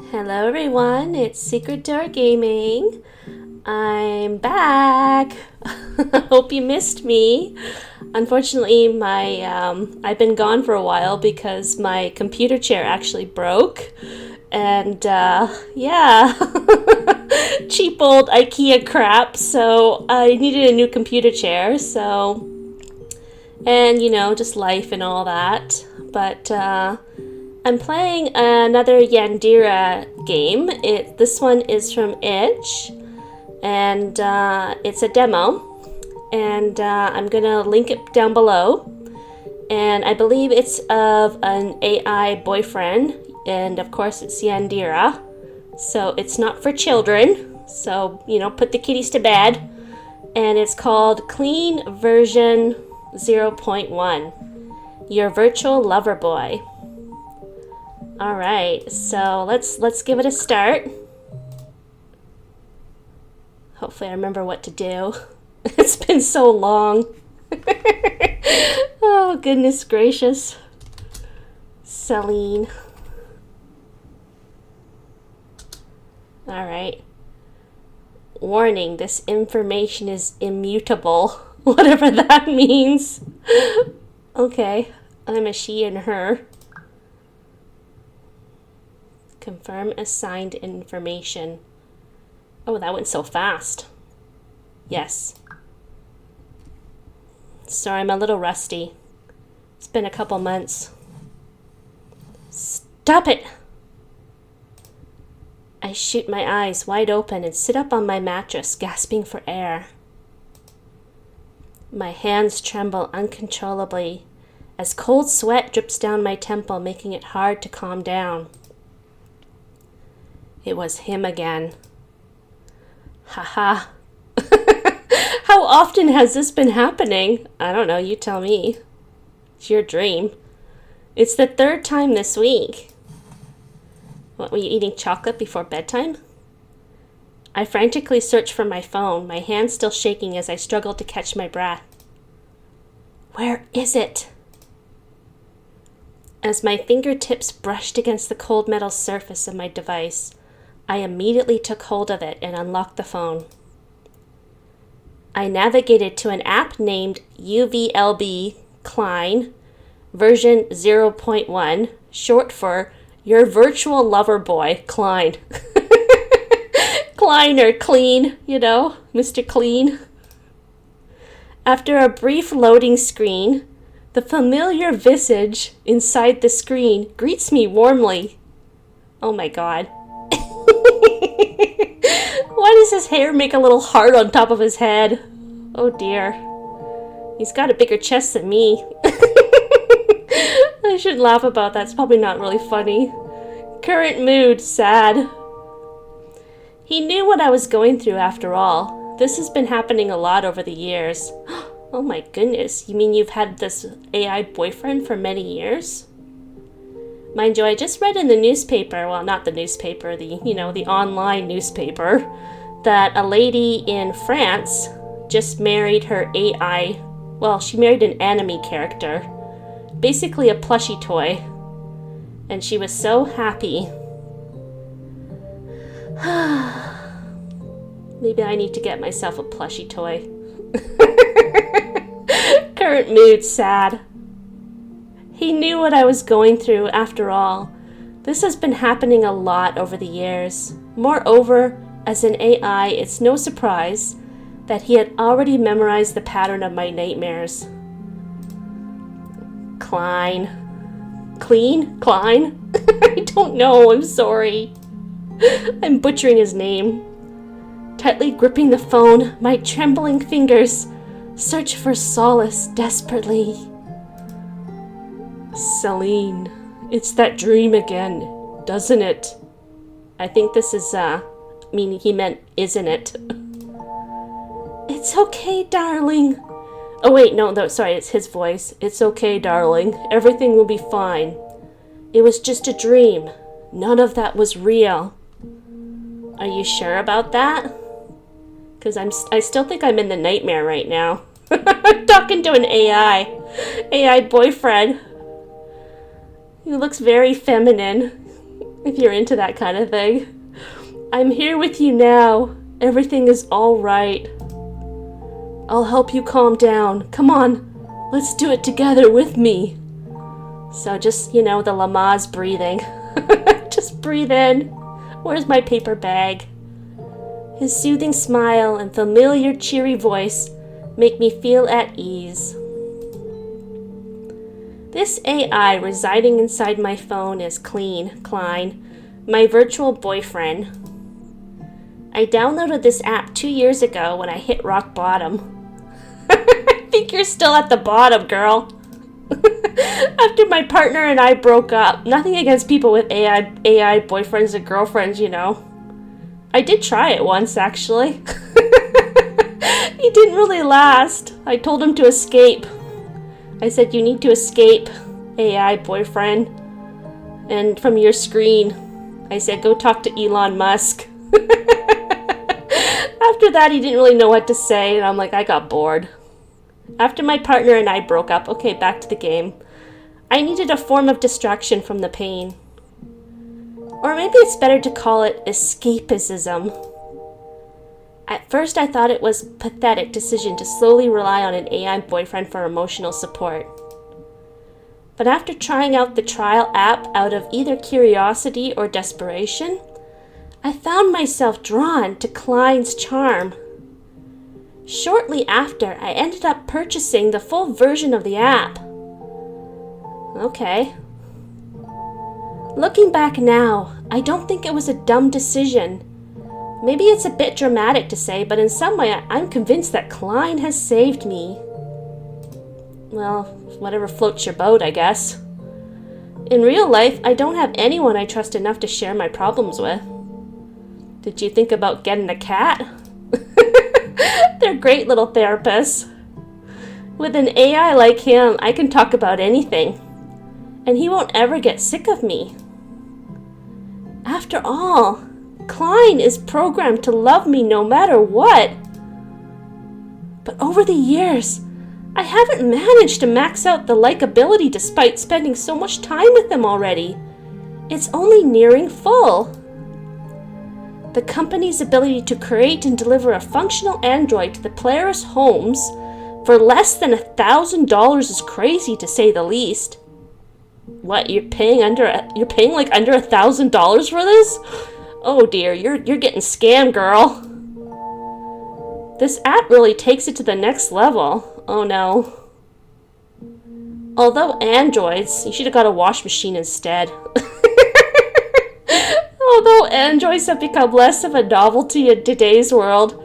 Hello everyone, it's SecretDoorGaming. I'm back. Hope you missed me. Unfortunately, I've been gone for a while because my computer chair actually broke. And yeah, cheap old IKEA crap. So I needed a new computer chair. And just life and all that. But I'm playing another Yandere game. This one is from Itch, and it's a demo. And I'm gonna link it down below. And I believe it's of an AI boyfriend, and of course it's Yandere, so it's not for children. So put the kitties to bed. And it's called Clean version 0.1. Your virtual lover boy. All right, so let's give it a start. Hopefully I remember what to do. It's been so long. Oh, goodness gracious. Celine. All right. Warning, this information is immutable. Whatever that means. Okay, I'm a she and her. Confirm assigned information. Oh, that went so fast. Yes. Sorry, I'm a little rusty. It's been a couple months. Stop it! I shoot my eyes wide open and sit up on my mattress, gasping for air. My hands tremble uncontrollably as cold sweat drips down my temple, making it hard to calm down. It was him again. Haha. How often has this been happening? I don't know, you tell me. It's your dream. It's the third time this week. What, were you eating chocolate before bedtime? I frantically search for my phone, my hands still shaking as I struggle to catch my breath. Where is it? As my fingertips brushed against the cold metal surface of my device, I immediately took hold of it and unlocked the phone. I navigated to an app named UVLB Klein, version 0.1, short for Your Virtual Lover Boy, Klein. Klein or Clean, Mr. Clean. After a brief loading screen, the familiar visage inside the screen greets me warmly. Oh my god. Why does his hair make a little heart on top of his head? Oh dear. He's got a bigger chest than me. I shouldn't laugh about that. It's probably not really funny. Current mood, sad. He knew what I was going through after all. This has been happening a lot over the years. Oh my goodness. You mean you've had this AI boyfriend for many years? Mind you, I just read in the newspaper, well, not the newspaper, the online newspaper, that a lady in France just married her AI, well, she married an anime character, basically a plushie toy, and she was so happy. Maybe I need to get myself a plushie toy. Current mood, sad. He knew what I was going through after all. This has been happening a lot over the years. Moreover, as an AI, it's no surprise that he had already memorized the pattern of my nightmares. Klein. Clean? Klein? I don't know, I'm sorry. I'm butchering his name. Tightly gripping the phone, my trembling fingers search for solace desperately. Celine, it's that dream again, doesn't it? I think this is, meaning he meant, isn't it? It's okay, darling. Oh wait, no, sorry, it's his voice. It's okay, darling. Everything will be fine. It was just a dream. None of that was real. Are you sure about that? Because I still think I'm in the nightmare right now. I'm talking to an AI boyfriend. He looks very feminine. if you're into that kind of thing. I'm here with you now. Everything is all right. I'll help you calm down. Come on, let's do it together with me. So just, the Lamaze breathing. Just breathe in. Where's my paper bag? His soothing smile and familiar cheery voice make me feel at ease. This AI residing inside my phone is Klein, my virtual boyfriend. I downloaded this app 2 years ago when I hit rock bottom. I think you're still at the bottom, girl. After my partner and I broke up. Nothing against people with AI boyfriends and girlfriends, I did try it once, actually. He didn't really last. I told him to escape. I said, you need to escape, AI boyfriend. And from your screen, I said, go talk to Elon Musk. After that, he didn't really know what to say, and I'm like, I got bored. After my partner and I broke up, okay, back to the game. I needed a form of distraction from the pain. Or maybe it's better to call it escapism. At first, I thought it was a pathetic decision to slowly rely on an AI boyfriend for emotional support. But after trying out the trial app out of either curiosity or desperation, I found myself drawn to Klein's charm. Shortly after, I ended up purchasing the full version of the app. Okay. Looking back now, I don't think it was a dumb decision. Maybe it's a bit dramatic to say, but in some way I'm convinced that Klein has saved me. Well, whatever floats your boat, I guess. In real life, I don't have anyone I trust enough to share my problems with. Did you think about getting a cat? They're great little therapists. With an AI like him, I can talk about anything, and he won't ever get sick of me. After all, Klein is programmed to love me no matter what. But over the years, I haven't managed to max out the likability despite spending so much time with him already. It's only nearing full. The company's ability to create and deliver a functional android to the players' homes for less than $1,000 is crazy, to say the least. What, you're paying like under $1,000 for this? Oh dear, you're getting scammed, girl. This app really takes it to the next level. Oh no. Although androids, you should have got a wash machine instead. Although androids have become less of a novelty in today's world,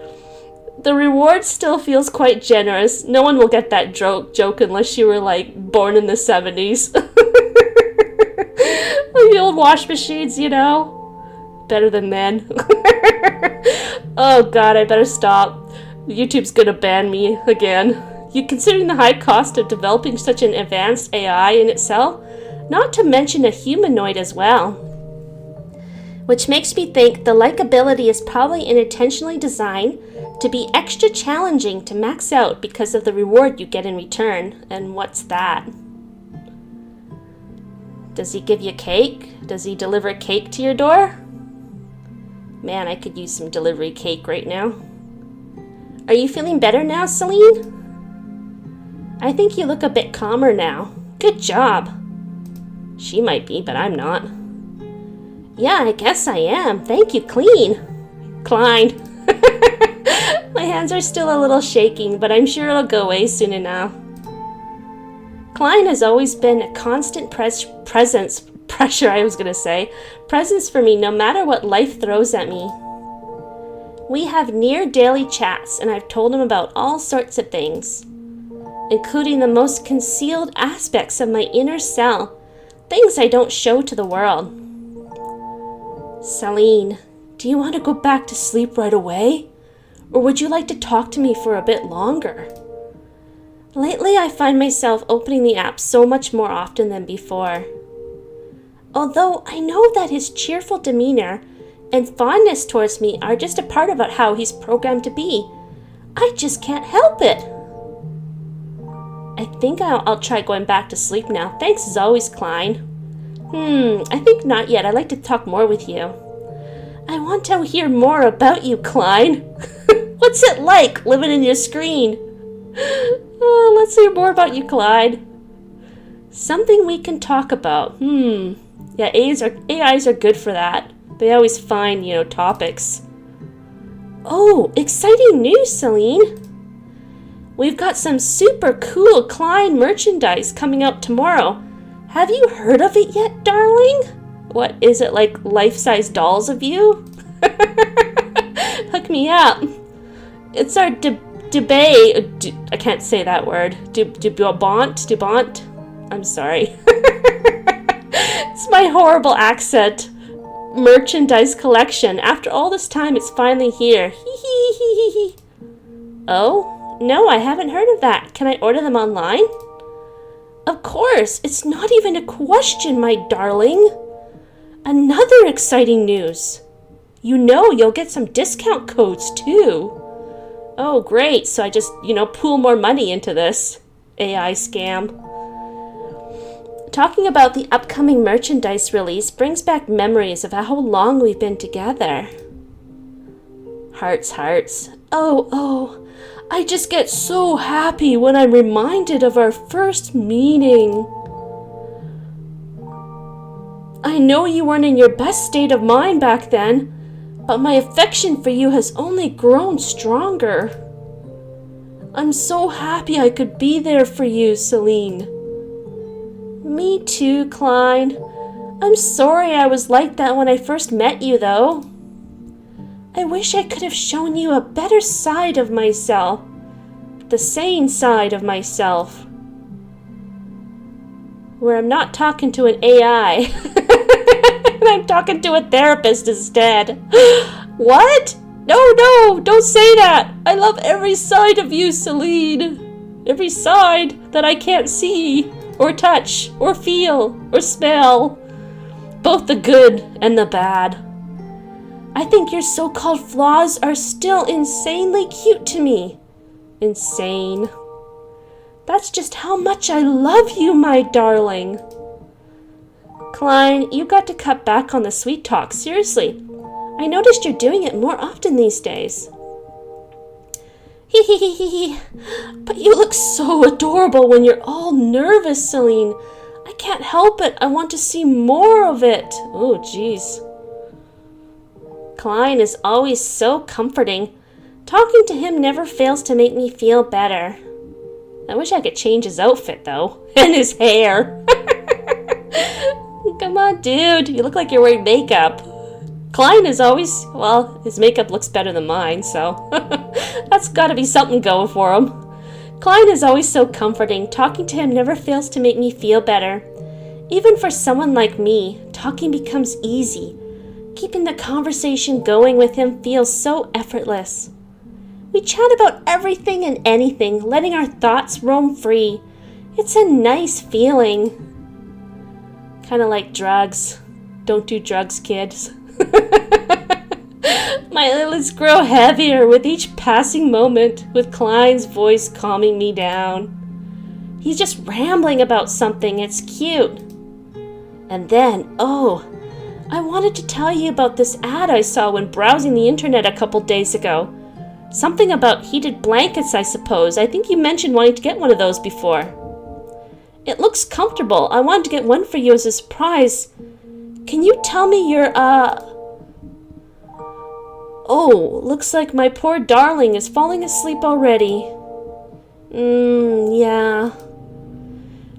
the reward still feels quite generous. No one will get that joke unless you were born in the 70s. The old wash machines, better than men. Oh god, I better stop. YouTube's gonna ban me again. Considering the high cost of developing such an advanced AI in itself, not to mention a humanoid as well. Which makes me think the likability is probably intentionally designed to be extra challenging to max out because of the reward you get in return. And what's that? Does he give you cake? Does he deliver cake to your door? Man, I could use some delivery cake right now. Are you feeling better now, Celine? I think you look a bit calmer now. Good job. She might be, but I'm not. Yeah, I guess I am. Thank you, Klein. My hands are still a little shaking, but I'm sure it'll go away soon enough. Klein has always been a constant presence for me no matter what life throws at me. We have near daily chats, and I've told him about all sorts of things, including the most concealed aspects of my inner self, things I don't show to the world. Celine, do you want to go back to sleep right away? Or would you like to talk to me for a bit longer? Lately, I find myself opening the app so much more often than before. Although I know that his cheerful demeanor and fondness towards me are just a part of how he's programmed to be, I just can't help it. I think I'll try going back to sleep now. Thanks as always, Klein. I think not yet. I'd like to talk more with you. I want to hear more about you, Klein. What's it like living in your screen? Oh, let's hear more about you, Klein. Something we can talk about. Yeah, AIs are good for that. They always find, topics. Oh, exciting news, Celine. We've got some super cool Klein merchandise coming out tomorrow. Have you heard of it yet, darling? What, is it like life-size dolls of you? Hook me up. It's our debate. I can't say that word. Dubont? I'm sorry. It's my horrible accent. Merchandise collection. After all this time, it's finally here. Hee. Oh? No, I haven't heard of that. Can I order them online? Of course. It's not even a question, my darling. Another exciting news. You'll get some discount codes too. Oh, great. So I just, pool more money into this AI scam. Talking about the upcoming merchandise release brings back memories of how long we've been together. Hearts. Oh, I just get so happy when I'm reminded of our first meeting. I know you weren't in your best state of mind back then, but my affection for you has only grown stronger. I'm so happy I could be there for you, Celine. Me too, Klein. I'm sorry I was like that when I first met you, though. I wish I could have shown you a better side of myself. The sane side of myself. Where I'm not talking to an AI. I'm talking to a therapist instead. What? No, don't say that. I love every side of you, Celine. Every side that I can't see, or touch, or feel, or smell. Both the good and the bad. I think your so-called flaws are still insanely cute to me. Insane. That's just how much I love you, my darling. Klein, you got to cut back on the sweet talk, seriously. I noticed you're doing it more often these days. Hee. But you look so adorable when you're all nervous, Celine. I can't help it. I want to see more of it. Oh, jeez. Klein is always so comforting. Talking to him never fails to make me feel better. I wish I could change his outfit, though. And his hair. Come on, dude. You look like you're wearing makeup. Klein is always... Well, his makeup looks better than mine, so... That's gotta be something going for him. Klein is always so comforting. Talking to him never fails to make me feel better. Even for someone like me, talking becomes easy. Keeping the conversation going with him feels so effortless. We chat about everything and anything, letting our thoughts roam free. It's a nice feeling. Kind of like drugs. Don't do drugs, kids. My eyelids grow heavier with each passing moment, with Klein's voice calming me down. He's just rambling about something. It's cute. And then, I wanted to tell you about this ad I saw when browsing the internet a couple days ago. Something about heated blankets, I suppose. I think you mentioned wanting to get one of those before. It looks comfortable. I wanted to get one for you as a surprise. Can you tell me your, Oh, looks like my poor darling is falling asleep already. Yeah.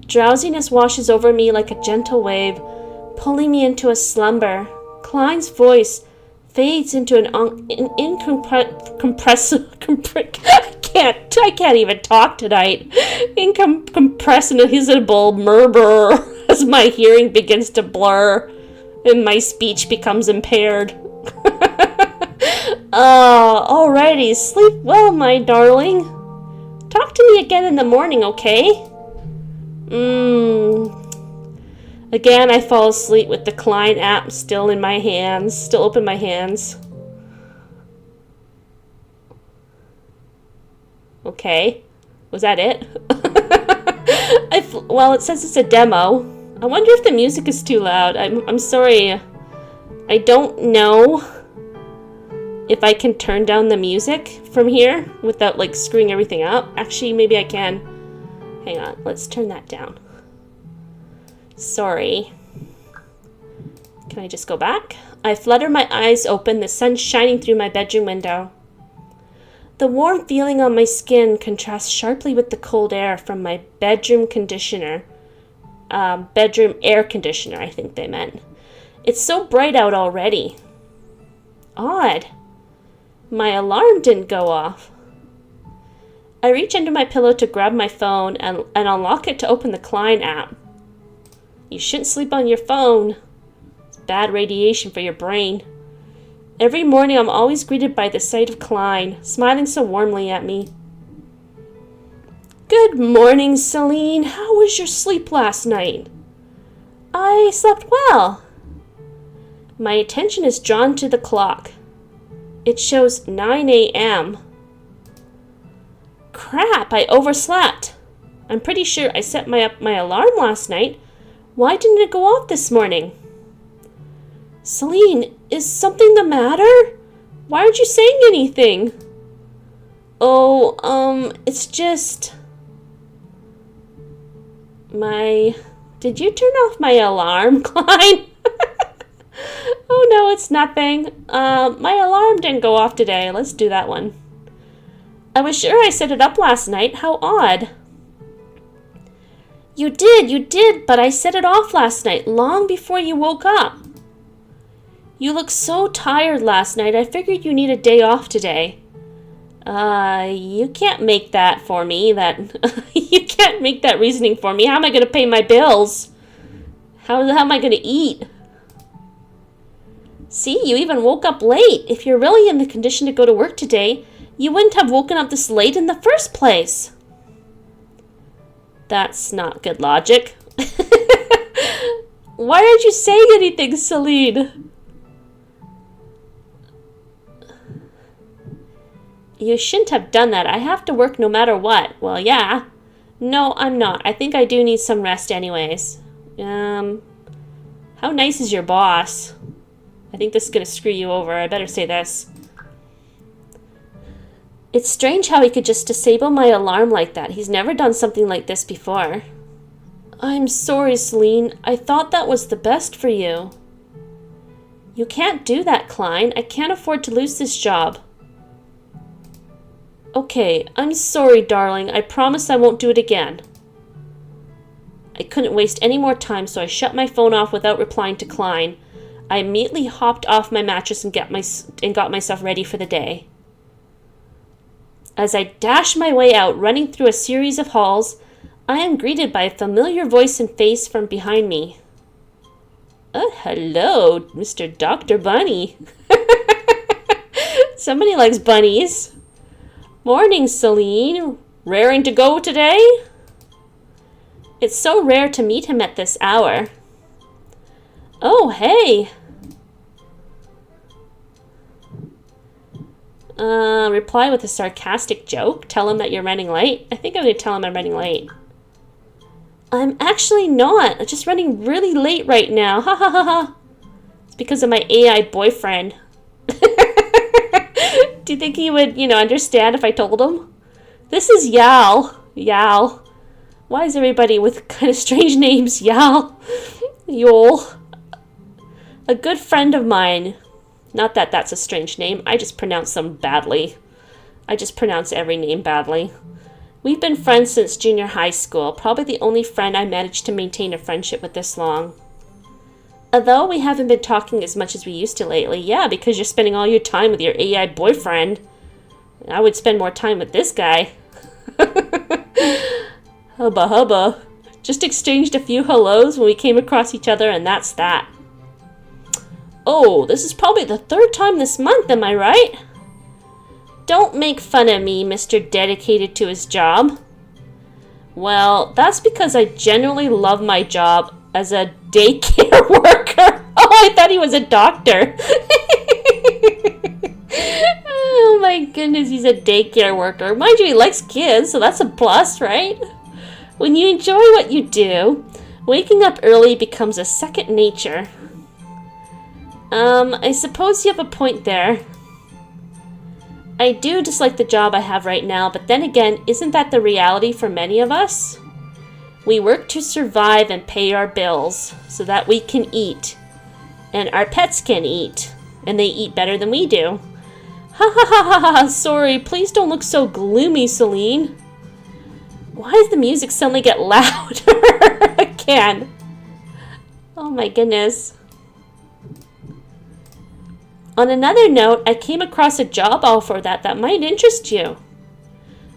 Drowsiness washes over me like a gentle wave, pulling me into a slumber. Klein's voice fades into an I can't even talk tonight. Incomprehensible murmur as my hearing begins to blur and my speech becomes impaired. Alrighty, sleep well, my darling. Talk to me again in the morning, okay? Again, I fall asleep with the Klein app still in my hands, still open my hands. Okay, was that it? Well, it says it's a demo. I wonder if the music is too loud. I'm sorry. I don't know if I can turn down the music from here without like screwing everything up. Actually, maybe I can. Hang on, let's turn that down. Sorry. Can I just go back? I flutter my eyes open, the sun shining through my bedroom window. The warm feeling on my skin contrasts sharply with the cold air from my bedroom conditioner. Bedroom air conditioner, I think they meant. It's so bright out already. Odd. My alarm didn't go off. I reach under my pillow to grab my phone and unlock it to open the Klein app. You shouldn't sleep on your phone. It's bad radiation for your brain. Every morning I'm always greeted by the sight of Klein, smiling so warmly at me. Good morning, Celine. How was your sleep last night? I slept well. My attention is drawn to the clock. It shows 9 a.m. Crap, I overslept. I'm pretty sure I set my alarm last night. Why didn't it go off this morning? Celine, is something the matter? Why aren't you saying anything? Oh, it's just... Did you turn off my alarm, Klein? Oh no, it's nothing. My alarm didn't go off today. Let's do that one. I was sure I set it up last night. How odd. You did, but I set it off last night, long before you woke up. You looked so tired last night, I figured you need a day off today. You can't make that for me, you can't make that reasoning for me. How am I going to pay my bills? How am I going to eat? See, you even woke up late. If you're really in the condition to go to work today, you wouldn't have woken up this late in the first place. That's not good logic. Why aren't you saying anything, Celine? You shouldn't have done that. I have to work no matter what. Well, yeah. No, I'm not. I think I do need some rest anyways. How nice is your boss? I think this is going to screw you over. I better say this. It's strange how he could just disable my alarm like that. He's never done something like this before. I'm sorry, Celine. I thought that was the best for you. You can't do that, Klein. I can't afford to lose this job. Okay, I'm sorry, darling. I promise I won't do it again. I couldn't waste any more time, so I shut my phone off without replying to Klein. I immediately hopped off my mattress and got myself ready for the day. As I dash my way out, running through a series of halls, I am greeted by a familiar voice and face from behind me. Oh, hello, Mr. Dr. Bunny. Somebody likes bunnies. Morning, Celine. Raring to go today? It's so rare to meet him at this hour. Oh, hey. Reply with a sarcastic joke. Tell him that you're running late. I think I'm going to tell him I'm running late. I'm actually not. I'm just running really late right now. Ha ha ha ha. It's because of my AI boyfriend. Do you think he would, understand if I told him? This is Yal. Yal. Why is everybody with kind of strange names? Yal. Yol. A good friend of mine. Not that that's a strange name. I just pronounce them badly. I just pronounce every name badly. We've been friends since junior high school. Probably the only friend I managed to maintain a friendship with this long. Although we haven't been talking as much as we used to lately. Yeah, because you're spending all your time with your AI boyfriend. I would spend more time with this guy. Hubba hubba. Just exchanged a few hellos when we came across each other, and that's that. Oh, this is probably the third time this month, am I right? Don't make fun of me, Mr. Dedicated to his job. Well, that's because I genuinely love my job as a daycare worker. Oh, I thought he was a doctor. Oh my goodness, he's a daycare worker. Mind you, he likes kids, so that's a plus, right? When you enjoy what you do, Waking up early becomes a second nature. I suppose you have a point there. I do dislike the job I have right now, but then again, isn't that the reality for many of us? We work to survive and pay our bills so that we can eat. And our pets can eat. And they eat better than we do. Ha ha ha ha ha! Sorry, please don't look so gloomy, Celine. Why does the music suddenly get louder again? Oh my goodness. On another note, I came across a job offer that might interest you.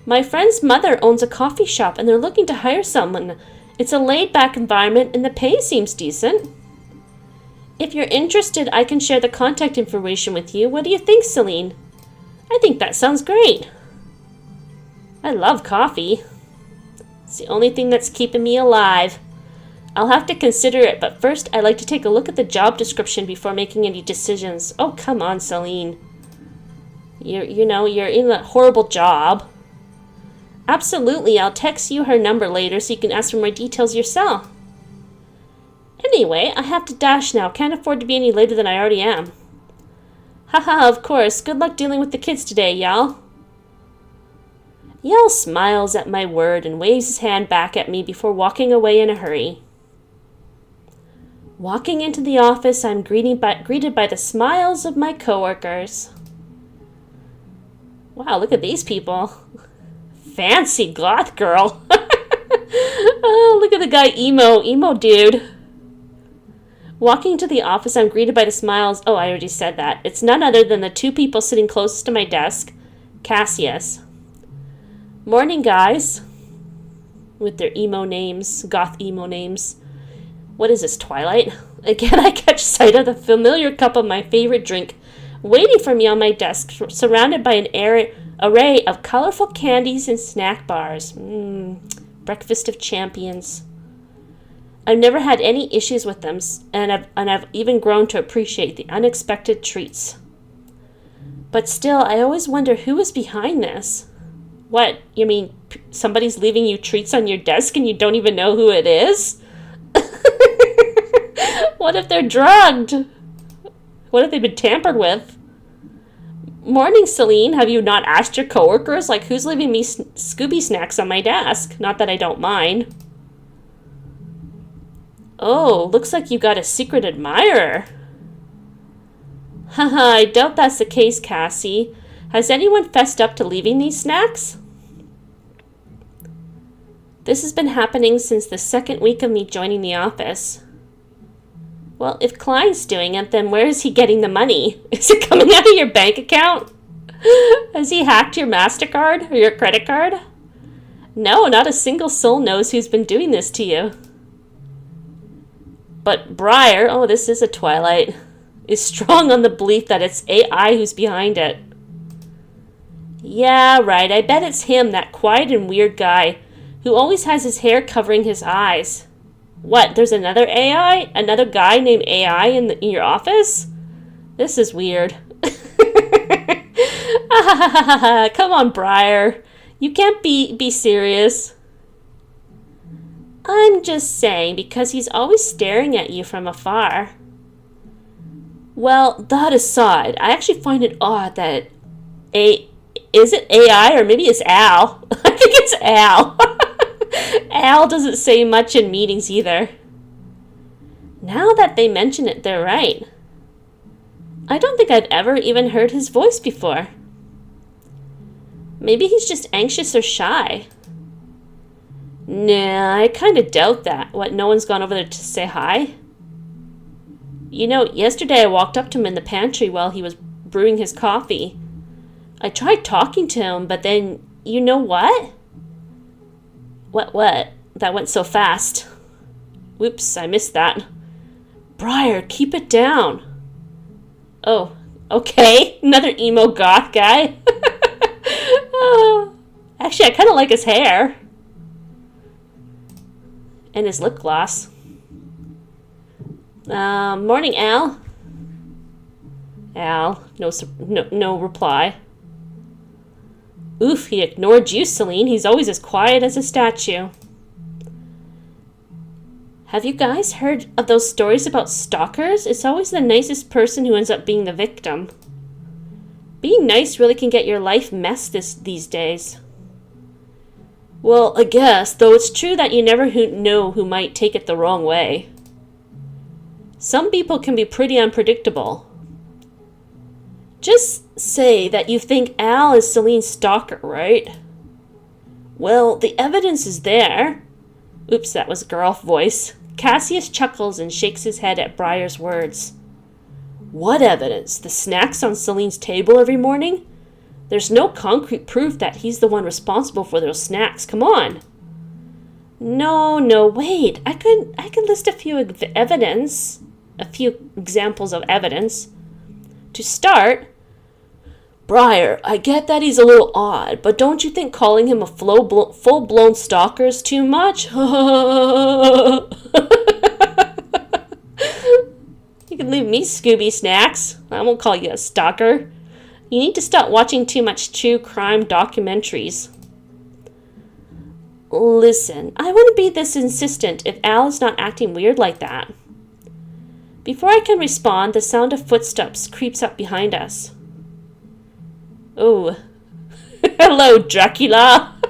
My friend's mother owns a coffee shop and they're looking to hire someone. It's a laid-back environment and the pay seems decent. If you're interested, I can share the contact information with you. What do you think, Celine? I think that sounds great. I love coffee. It's the only thing that's keeping me alive. I'll have to consider it, but first I'd like to take a look at the job description before making any decisions. Oh, come on, Celine. You're in a horrible job. Absolutely, I'll text you her number later so you can ask for more details yourself. Anyway, I have to dash now. Can't afford to be any later than I already am. Haha, of course. Good luck dealing with the kids today, y'all. Yal smiles at my word and waves his hand back at me before walking away in a hurry. Walking into the office, I'm greeted by the smiles of my coworkers. Wow, look at these people. Fancy goth girl. Oh, look at the guy emo dude. Walking to the office, I'm greeted by the smiles. Oh, I already said that. It's none other than the two people sitting closest to my desk, Cassius. Morning, guys. With their emo names, goth emo names. What is this, Twilight? Again, I catch sight of the familiar cup of my favorite drink waiting for me on my desk, surrounded by an array of colorful candies and snack bars. Breakfast of champions. I've never had any issues with them, and I've even grown to appreciate the unexpected treats. But still, I always wonder who is behind this. What, you mean somebody's leaving you treats on your desk and you don't even know who it is? What if they're drugged? What if they've been tampered with? Morning, Celine. Have you not asked your coworkers? Like, who's leaving me Scooby snacks on my desk? Not that I don't mind. Oh, looks like you got a secret admirer. Haha, I doubt that's the case, Cassie. Has anyone fessed up to leaving these snacks? This has been happening since the second week of me joining the office. Well, if Klein's doing it, then where is he getting the money? Is it coming out of your bank account? Has he hacked your MasterCard or your credit card? No, not a single soul knows who's been doing this to you. But Briar, oh, this is a Twilight, is strong on the belief that it's AI who's behind it. Yeah, right, I bet it's him, that quiet and weird guy, who always has his hair covering his eyes. What, there's another AI? Another guy named AI in your office? This is weird. Come on, Briar. You can't be serious. I'm just saying, because he's always staring at you from afar. Well, that aside, I actually find it odd that is it AI or maybe it's Al? I think it's Al. Al doesn't say much in meetings either. Now that they mention it, they're right. I don't think I've ever even heard his voice before. Maybe he's just anxious or shy. Nah, I kind of doubt that. What, no one's gone over there to say hi? You know, yesterday I walked up to him in the pantry while he was brewing his coffee. I tried talking to him, but then, you know what? What? That went so fast. Whoops, I missed that. Briar, keep it down. Oh, okay. Another emo goth guy. Actually, I kind of like his hair. And his lip gloss. Morning, Al. Al, no reply. Oof, he ignored you, Celine. He's always as quiet as a statue. Have you guys heard of those stories about stalkers? It's always the nicest person who ends up being the victim. Being nice really can get your life messed these days. Well, I guess, though it's true that you never know who might take it the wrong way. Some people can be pretty unpredictable. Just say that you think Al is Celine's stalker, right? Well, the evidence is there. Oops, that was a girl voice. Cassius chuckles and shakes his head at Briar's words. What evidence? The snacks on Celine's table every morning? There's no concrete proof that he's the one responsible for those snacks. Come on. No, wait. I could list a few examples of evidence. To start, Briar, I get that he's a little odd, but don't you think calling him a full-blown stalker is too much? You can leave me Scooby Snacks. I won't call you a stalker. You need to stop watching too much true crime documentaries. Listen, I wouldn't be this insistent if Al is not acting weird like that. Before I can respond, the sound of footsteps creeps up behind us. Oh, hello, Dracula.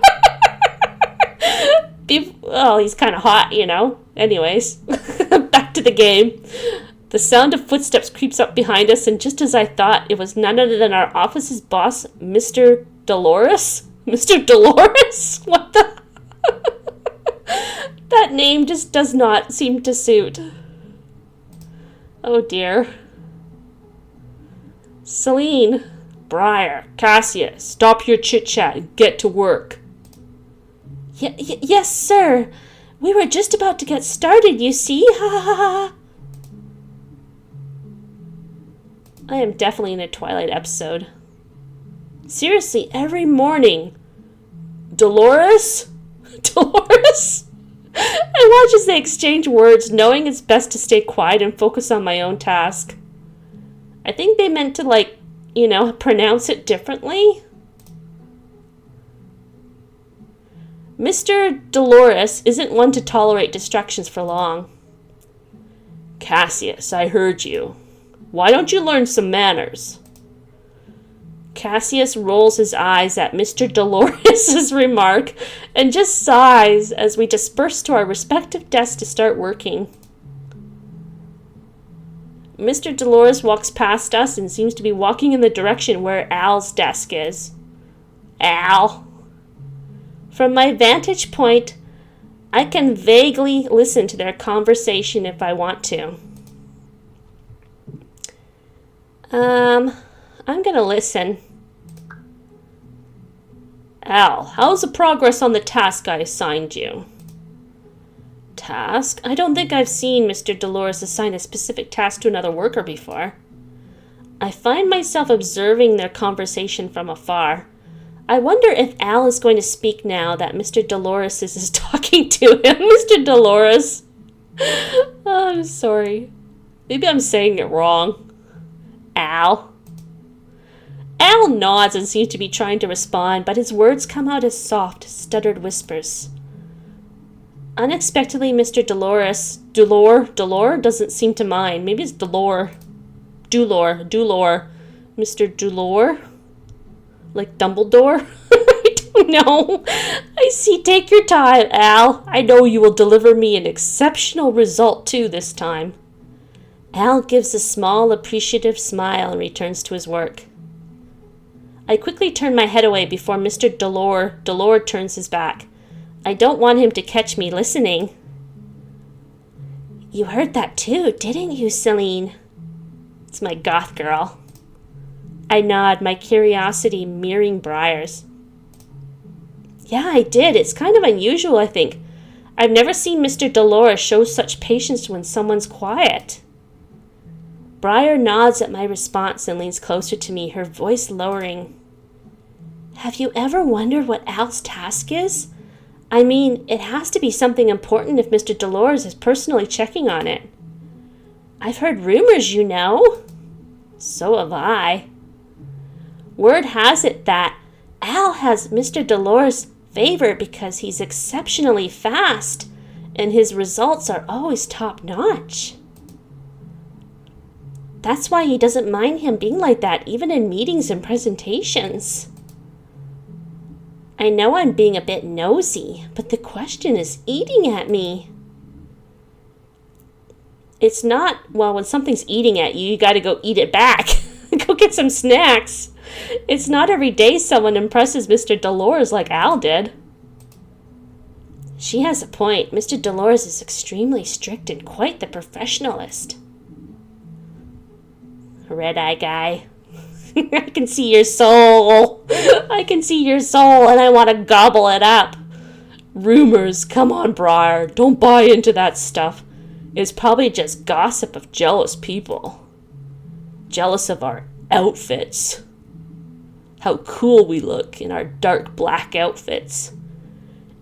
Oh, he's kind of hot, you know. Anyways, back to the game. The sound of footsteps creeps up behind us, and just as I thought, it was none other than our office's boss, Mr. Dolores. Mr. Dolores? What the? That name just does not seem to suit. Oh dear. Celine, Briar, Cassius, stop your chit-chat and get to work. Yes, sir. We were just about to get started, you see. Ha ha ha. I am definitely in a Twilight episode. Seriously, every morning. Dolores? Dolores? I watch as they exchange words, knowing it's best to stay quiet and focus on my own task. I think they meant to, pronounce it differently. Mr. Dolores isn't one to tolerate distractions for long. Cassius, I heard you. Why don't you learn some manners? Cassius rolls his eyes at Mr. Dolores' remark and just sighs as we disperse to our respective desks to start working. Mr. Dolores walks past us and seems to be walking in the direction where Al's desk is. Al. From my vantage point, I can vaguely listen to their conversation if I want to. I'm gonna listen. Al, how's the progress on the task I assigned you? Task? I don't think I've seen Mr. Dolores assign a specific task to another worker before. I find myself observing their conversation from afar. I wonder if Al is going to speak now that Mr. Dolores is talking to him. Mr. Dolores. Oh, I'm sorry. Maybe I'm saying it wrong. Al. Al nods and seems to be trying to respond, but his words come out as soft, stuttered whispers. Unexpectedly, Mr. Dolores, Dulor doesn't seem to mind. Maybe it's Dulor. Dulor. Mr. Dulor? Like Dumbledore? I don't know. I see. Take your time, Al. I know you will deliver me an exceptional result, too, this time. Al gives a small, appreciative smile and returns to his work. I quickly turn my head away before Mr. Dulor turns his back. I don't want him to catch me listening. You heard that too, didn't you, Celine? It's my goth girl. I nod, my curiosity mirroring Briar's. Yeah, I did. It's kind of unusual, I think. I've never seen Mr. Dolores show such patience when someone's quiet. Briar nods at my response and leans closer to me, her voice lowering. Have you ever wondered what Al's task is? I mean, it has to be something important if Mr. Dolores is personally checking on it. I've heard rumors, you know. So have I. Word has it that Al has Mr. Dolores' favor because he's exceptionally fast and his results are always top-notch. That's why he doesn't mind him being like that, even in meetings and presentations. I know I'm being a bit nosy, but the question is eating at me. It's not, well, when something's eating at you, you gotta go eat it back. Go get some snacks. It's not every day someone impresses Mr. Dolores like Al did. She has a point. Mr. Dolores is extremely strict and quite the professionalist. Red-eye guy. I can see your soul. I can see your soul and I want to gobble it up. Rumors, come on, Briar. Don't buy into that stuff. It's probably just gossip of jealous people. Jealous of our outfits. How cool we look in our dark black outfits.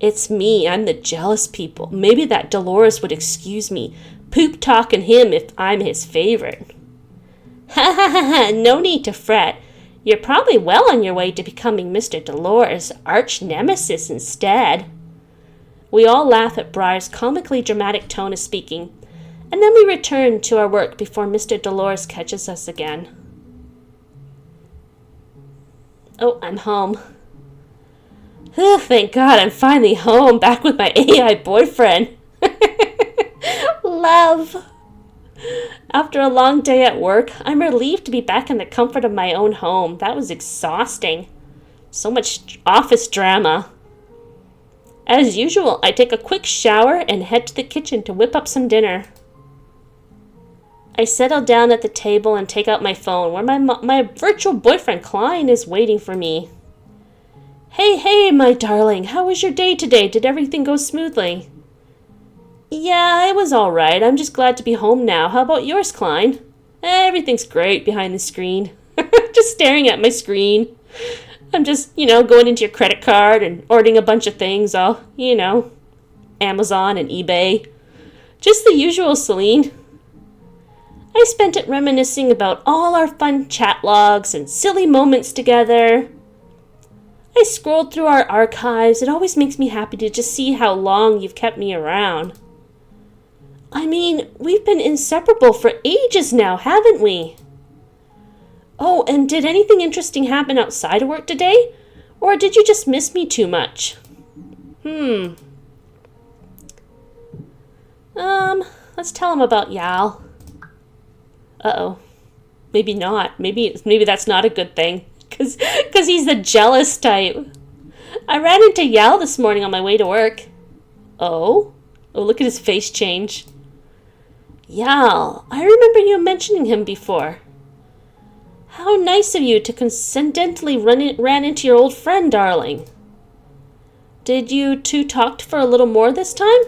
It's me, I'm the jealous people. Maybe that Dolores would excuse me poop talking him if I'm his favorite. Ha ha ha ha, no need to fret. You're probably well on your way to becoming Mr. Dolores' arch nemesis instead. We all laugh at Briar's comically dramatic tone of speaking, and then we return to our work before Mr. Dolores catches us again. Oh, I'm home. Oh, thank God, I'm finally home, back with my AI boyfriend. Love. After a long day at work, I'm relieved to be back in the comfort of my own home. That was exhausting. So much office drama. As usual, I take a quick shower and head to the kitchen to whip up some dinner. I settle down at the table and take out my phone, where my virtual boyfriend Klein is waiting for me. Hey, my darling, how was your day today? Did everything go smoothly? Yeah, it was all right. I'm just glad to be home now. How about yours, Klein? Everything's great behind the screen. Just staring at my screen. I'm just, going into your credit card and ordering a bunch of things, all, Amazon and eBay. Just the usual, Celine. I spent it reminiscing about all our fun chat logs and silly moments together. I scrolled through our archives. It always makes me happy to just see how long you've kept me around. I mean, we've been inseparable for ages now, haven't we? Oh, and did anything interesting happen outside of work today? Or did you just miss me too much? Let's tell him about Yal. Uh-oh. Maybe not. Maybe that's not a good thing. Because he's the jealous type. I ran into Yal this morning on my way to work. Oh? Oh, look at his face change. Yal, I remember you mentioning him before. How nice of you to coincidentally ran into your old friend, darling. Did you two talk for a little more this time?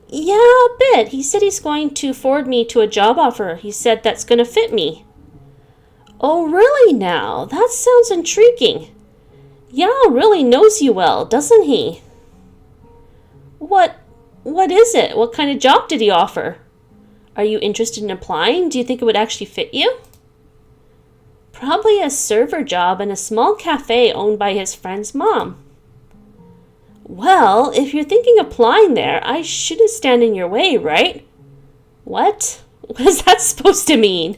Yeah, a bit. He said he's going to forward me to a job offer. He said that's going to fit me. Oh, really now? That sounds intriguing. Yal really knows you well, doesn't he? What is it? What kind of job did he offer? Are you interested in applying? Do you think it would actually fit you? Probably a server job in a small cafe owned by his friend's mom. Well, if you're thinking of applying there, I shouldn't stand in your way, right? What? What is that supposed to mean?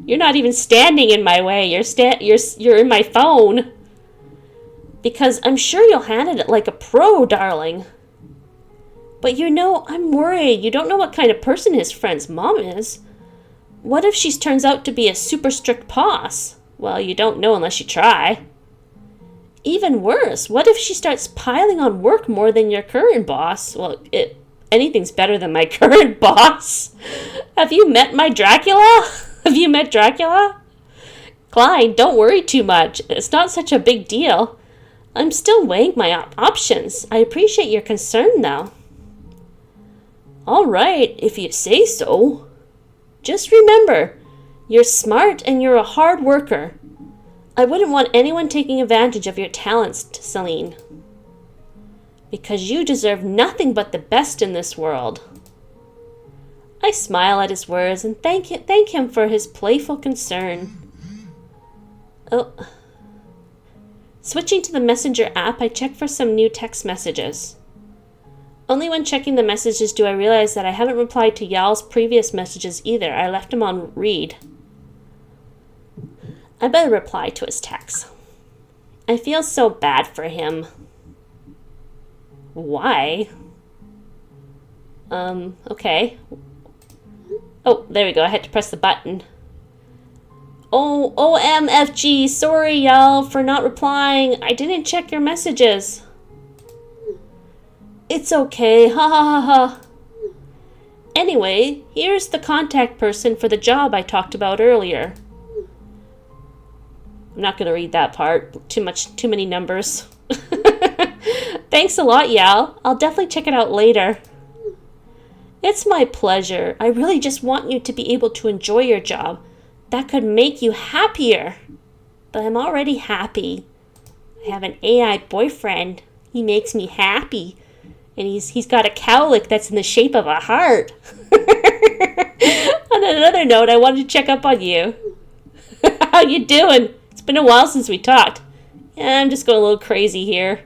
You're not even standing in my way. You're in my phone. Because I'm sure you'll handle it like a pro, darling. But I'm worried. You don't know what kind of person his friend's mom is. What if she turns out to be a super strict boss? Well, you don't know unless you try. Even worse, what if she starts piling on work more than your current boss? Well, anything's better than my current boss. Have you met my Dracula? Have you met Dracula? Klein, don't worry too much. It's not such a big deal. I'm still weighing my options. I appreciate your concern, though. All right, if you say so. Just remember, you're smart and you're a hard worker. I wouldn't want anyone taking advantage of your talents, Celine. Because you deserve nothing but the best in this world. I smile at his words and thank him for his playful concern. Oh. Switching to the Messenger app, I check for some new text messages. Only when checking the messages do I realize that I haven't replied to Yal's previous messages either. I left him on read. I better reply to his text. I feel so bad for him. Why? Okay. Oh, there we go. I had to press the button. Oh, OMFG. Sorry, Yal, for not replying. I didn't check your messages. It's okay. Ha ha ha ha. Anyway, here's the contact person for the job I talked about earlier. I'm not going to read that part. Too many numbers. Thanks a lot, Yal. I'll definitely check it out later. It's my pleasure. I really just want you to be able to enjoy your job. That could make you happier. But I'm already happy. I have an AI boyfriend. He makes me happy. And he's got a cowlick that's in the shape of a heart. On another note, I wanted to check up on you. How you doing? It's been a while since we talked. Yeah, I'm just going a little crazy here.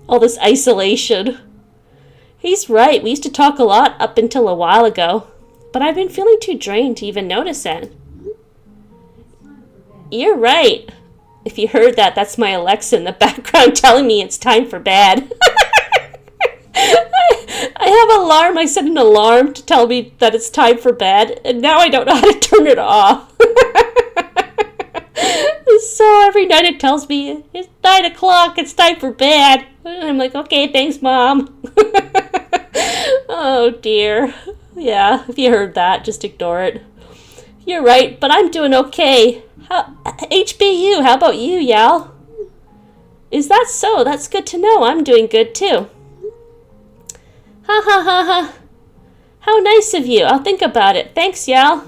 All this isolation. He's right. We used to talk a lot up until a while ago. But I've been feeling too drained to even notice it. You're right. If you heard that, that's my Alexa in the background telling me it's time for bed. I have an alarm. I set an alarm to tell me that it's time for bed, and now I don't know how to turn it off. So every night it tells me, it's 9 o'clock, it's time for bed. And I'm like, okay, thanks, Mom. Oh, dear. Yeah, if you heard that, just ignore it. You're right, but I'm doing okay. HBU, how about you, Yal? Is that so? That's good to know. I'm doing good, too. Ha ha ha ha. How nice of you. I'll think about it. Thanks, Yal.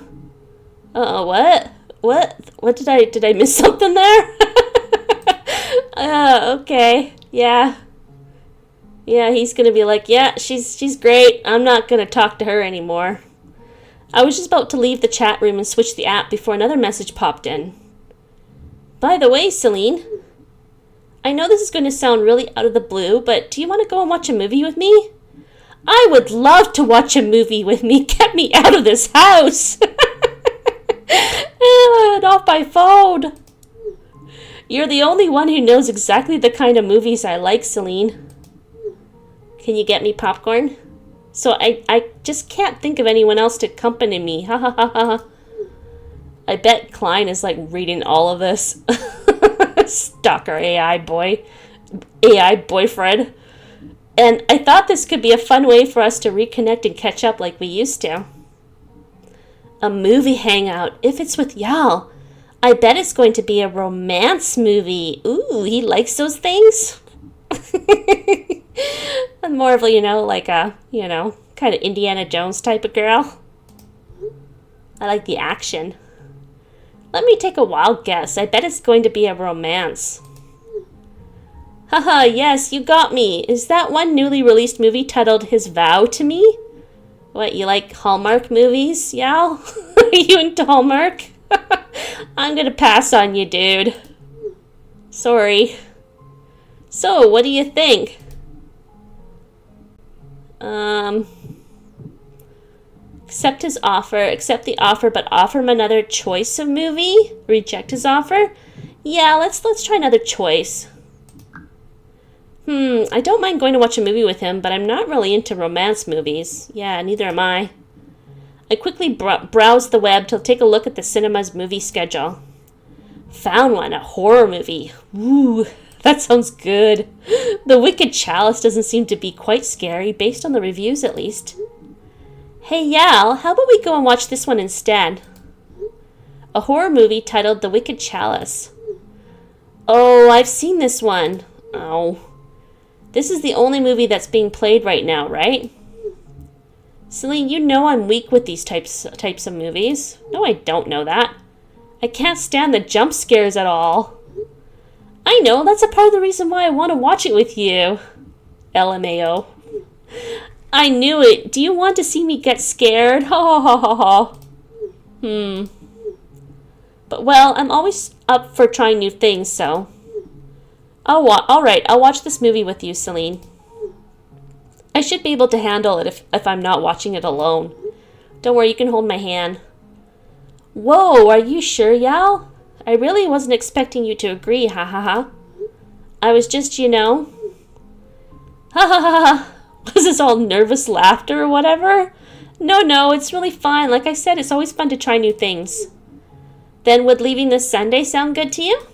What? What did I miss something there? Okay. Yeah. Yeah, he's gonna be like, yeah, she's great. I'm not gonna talk to her anymore. I was just about to leave the chat room and switch the app before another message popped in. By the way, Celine, I know this is going to sound really out of the blue, but do you want to go and watch a movie with me? I would love to watch a movie with me. Get me out of this house. And off my phone. You're the only one who knows exactly the kind of movies I like, Celine. Can you get me popcorn? So I just can't think of anyone else to accompany me. Ha ha ha ha. I bet Klein is like reading all of this. Stalker AI boyfriend. And I thought this could be a fun way for us to reconnect and catch up like we used to. A movie hangout, if it's with Yal. I bet it's going to be a romance movie. Ooh, he likes those things? I'm more of a, like a, kind of Indiana Jones type of girl. I like the action. Let me take a wild guess. I bet it's going to be a romance. Haha, yes, you got me. Is that one newly released movie titled His Vow to Me? What, you like Hallmark movies, Yal? Are you into Hallmark? I'm gonna pass on you, dude. Sorry. So, what do you think? Accept his offer. Accept the offer, but offer him another choice of movie? Reject his offer? Yeah, let's try another choice. I don't mind going to watch a movie with him, but I'm not really into romance movies. Yeah, neither am I. I quickly browsed the web to take a look at the cinema's movie schedule. Found one, a horror movie. Ooh, that sounds good. The Wicked Chalice doesn't seem to be quite scary, based on the reviews at least. Hey, Yal, how about we go and watch this one instead? A horror movie titled The Wicked Chalice. Oh, I've seen this one. Oh. This is the only movie that's being played right now, right? Celine, you know I'm weak with these types of movies. No, I don't know that. I can't stand the jump scares at all. I know, that's a part of the reason why I want to watch it with you. LMAO. I knew it. Do you want to see me get scared? Ha ha ha ha ha. But well, I'm always up for trying new things, so... Alright, I'll watch this movie with you, Celine. I should be able to handle it if I'm not watching it alone. Don't worry, you can hold my hand. Whoa, are you sure, Yal? I really wasn't expecting you to agree, ha ha ha. I was just, ha ha ha ha. Was this all nervous laughter or whatever? No, it's really fine. Like I said, it's always fun to try new things. Then would leaving this Sunday sound good to you?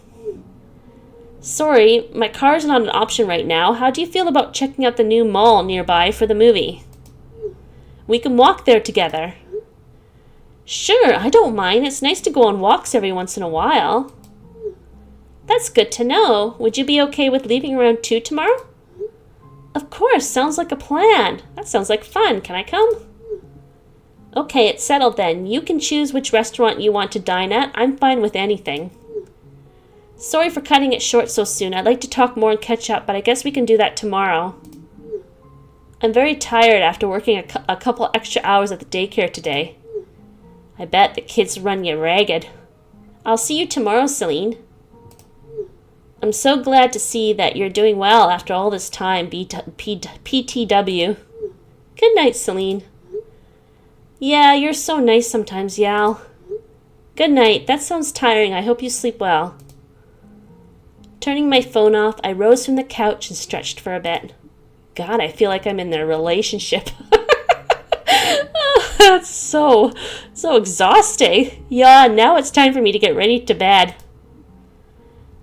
Sorry, my car's not an option right now. How do you feel about checking out the new mall nearby for the movie? We can walk there together. Sure, I don't mind. It's nice to go on walks every once in a while. That's good to know. Would you be okay with leaving around 2 tomorrow? Of course, sounds like a plan. That sounds like fun. Can I come? Okay, it's settled then. You can choose which restaurant you want to dine at. I'm fine with anything. Sorry for cutting it short so soon. I'd like to talk more and catch up, but I guess we can do that tomorrow. I'm very tired after working a couple extra hours at the daycare today. I bet the kids run you ragged. I'll see you tomorrow, Celine. I'm so glad to see that you're doing well after all this time, PTW. Good night, Celine. Yeah, you're so nice sometimes, Yal. Good night. That sounds tiring. I hope you sleep well. Turning my phone off, I rose from the couch and stretched for a bit. God, I feel like I'm in their relationship. That's so exhausting. Yeah, now it's time for me to get ready to bed.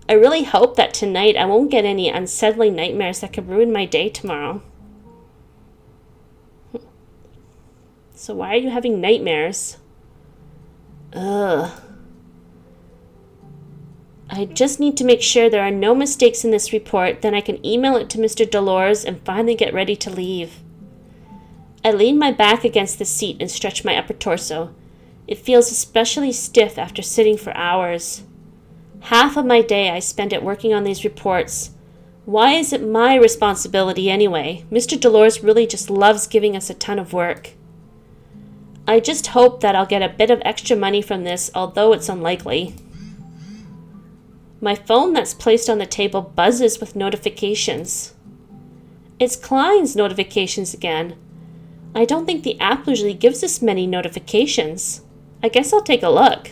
I really hope that tonight I won't get any unsettling nightmares that could ruin my day tomorrow. So why are you having nightmares? Ugh. I just need to make sure there are no mistakes in this report, then I can email it to Mr. Dolores and finally get ready to leave. I lean my back against the seat and stretch my upper torso. It feels especially stiff after sitting for hours. Half of my day I spend it working on these reports. Why is it my responsibility anyway? Mr. Dolores really just loves giving us a ton of work. I just hope that I'll get a bit of extra money from this, although it's unlikely. My phone that's placed on the table buzzes with notifications. It's Klein's notifications again. I don't think the app usually gives us many notifications. I guess I'll take a look.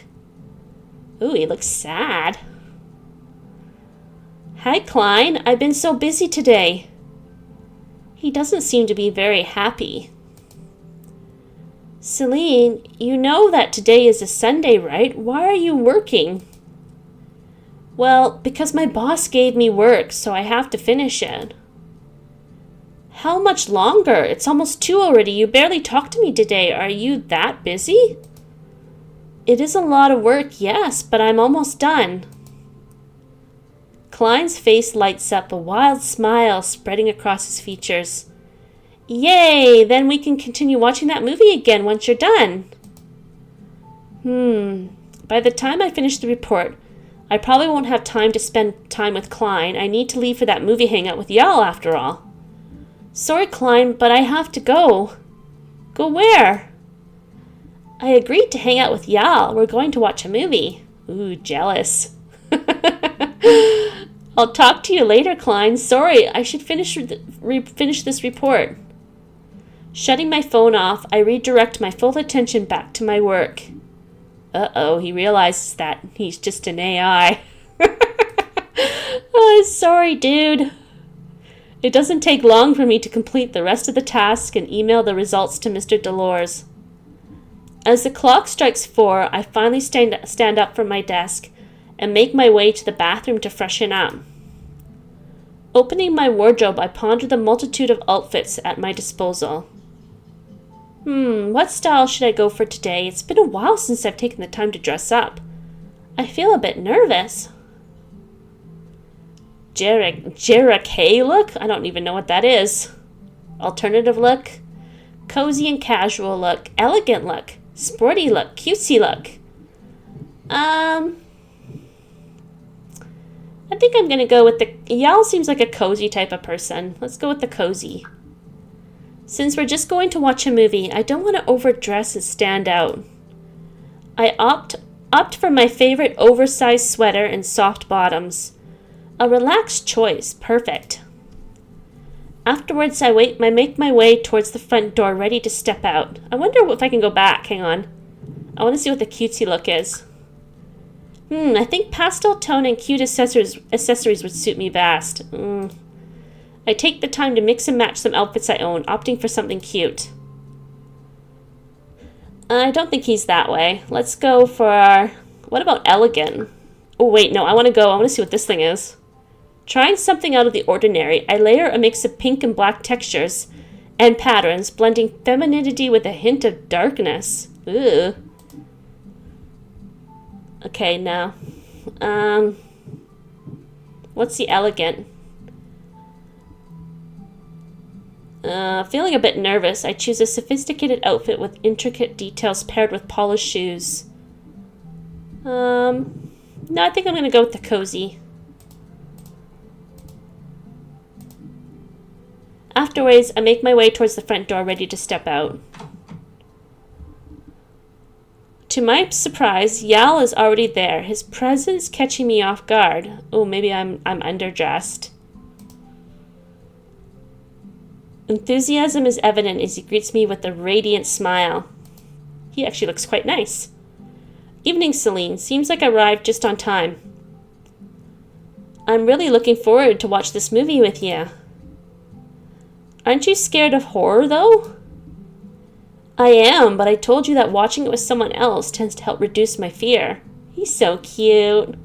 Ooh, he looks sad. Hi, Klein. I've been so busy today. He doesn't seem to be very happy. Celine, you know that today is a Sunday, right? Why are you working? Well, because my boss gave me work, so I have to finish it. How much longer? It's almost 2 already. You barely talked to me today. Are you that busy? It is a lot of work, yes, but I'm almost done. Klein's face lights up, a wild smile spreading across his features. Yay! Then we can continue watching that movie again once you're done. By the time I finish the report, I probably won't have time to spend time with Klein. I need to leave for that movie hangout with y'all after all. Sorry, Klein, but I have to go. Go where? I agreed to hang out with y'all. We're going to watch a movie. Ooh, jealous. I'll talk to you later, Klein. Sorry, I should finish this report. Shutting my phone off, I redirect my full attention back to my work. Uh-oh, he realizes that he's just an AI. Oh, sorry, dude. It doesn't take long for me to complete the rest of the task and email the results to Mr. Dolores. As the clock strikes 4, I finally stand up from my desk and make my way to the bathroom to freshen up. Opening my wardrobe, I ponder the multitude of outfits at my disposal. What style should I go for today? It's been a while since I've taken the time to dress up. I feel a bit nervous. Jerry look? I don't even know what that is. Alternative look? Cozy and casual look. Elegant look. Sporty look. Cutesy look. I think I'm gonna go with y'all seems like a cozy type of person. Let's go with the cozy. Since we're just going to watch a movie, I don't want to overdress and stand out. I opt for my favorite oversized sweater and soft bottoms. A relaxed choice. Perfect. Afterwards, I make my way towards the front door, ready to step out. I wonder if I can go back. Hang on. I want to see what the cutesy look is. I think pastel tone and cute accessories would suit me best. I take the time to mix and match some outfits I own, opting for something cute. I don't think he's that way. Let's go for... What about elegant? Oh, wait, no, I want to see what this thing is. Trying something out of the ordinary, I layer a mix of pink and black textures and patterns, blending femininity with a hint of darkness. Ooh. Okay, now. What's the elegant? Feeling a bit nervous, I choose a sophisticated outfit with intricate details paired with polished shoes. No, I think I'm going to go with the cozy. Afterwards, I make my way towards the front door, ready to step out. To my surprise, Yal is already there, his presence catching me off guard. Oh, maybe I'm underdressed. Enthusiasm is evident as he greets me with a radiant smile. He actually looks quite nice. Evening, Celine. Seems like I arrived just on time. I'm really looking forward to watch this movie with you. Aren't you scared of horror, though? I am, but I told you that watching it with someone else tends to help reduce my fear. He's so cute.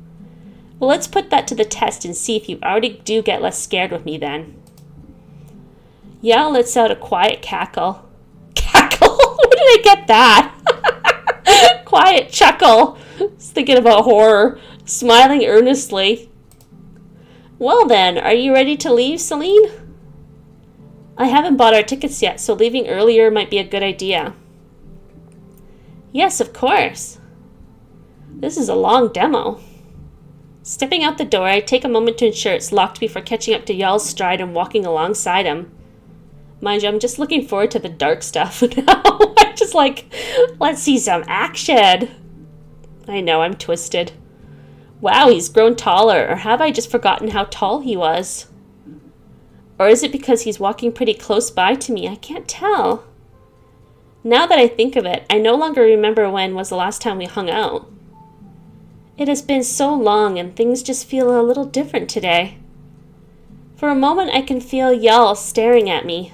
Well, let's put that to the test and see if you already do get less scared with me then. Yao lets out a quiet cackle. Cackle? Where did I get that? Quiet chuckle. Just thinking about horror. Smiling earnestly. Well then, are you ready to leave, Celine? I haven't bought our tickets yet, so leaving earlier might be a good idea. Yes, of course. This is a long demo. Stepping out the door, I take a moment to ensure it's locked before catching up to Yal's stride and walking alongside him. Mind you, I'm just looking forward to the dark stuff now. I'm just like, let's see some action. I know, I'm twisted. Wow, he's grown taller, or have I just forgotten how tall he was? Or is it because he's walking pretty close by to me? I can't tell. Now that I think of it, I no longer remember when was the last time we hung out. It has been so long and things just feel a little different today. For a moment I can feel Yal staring at me.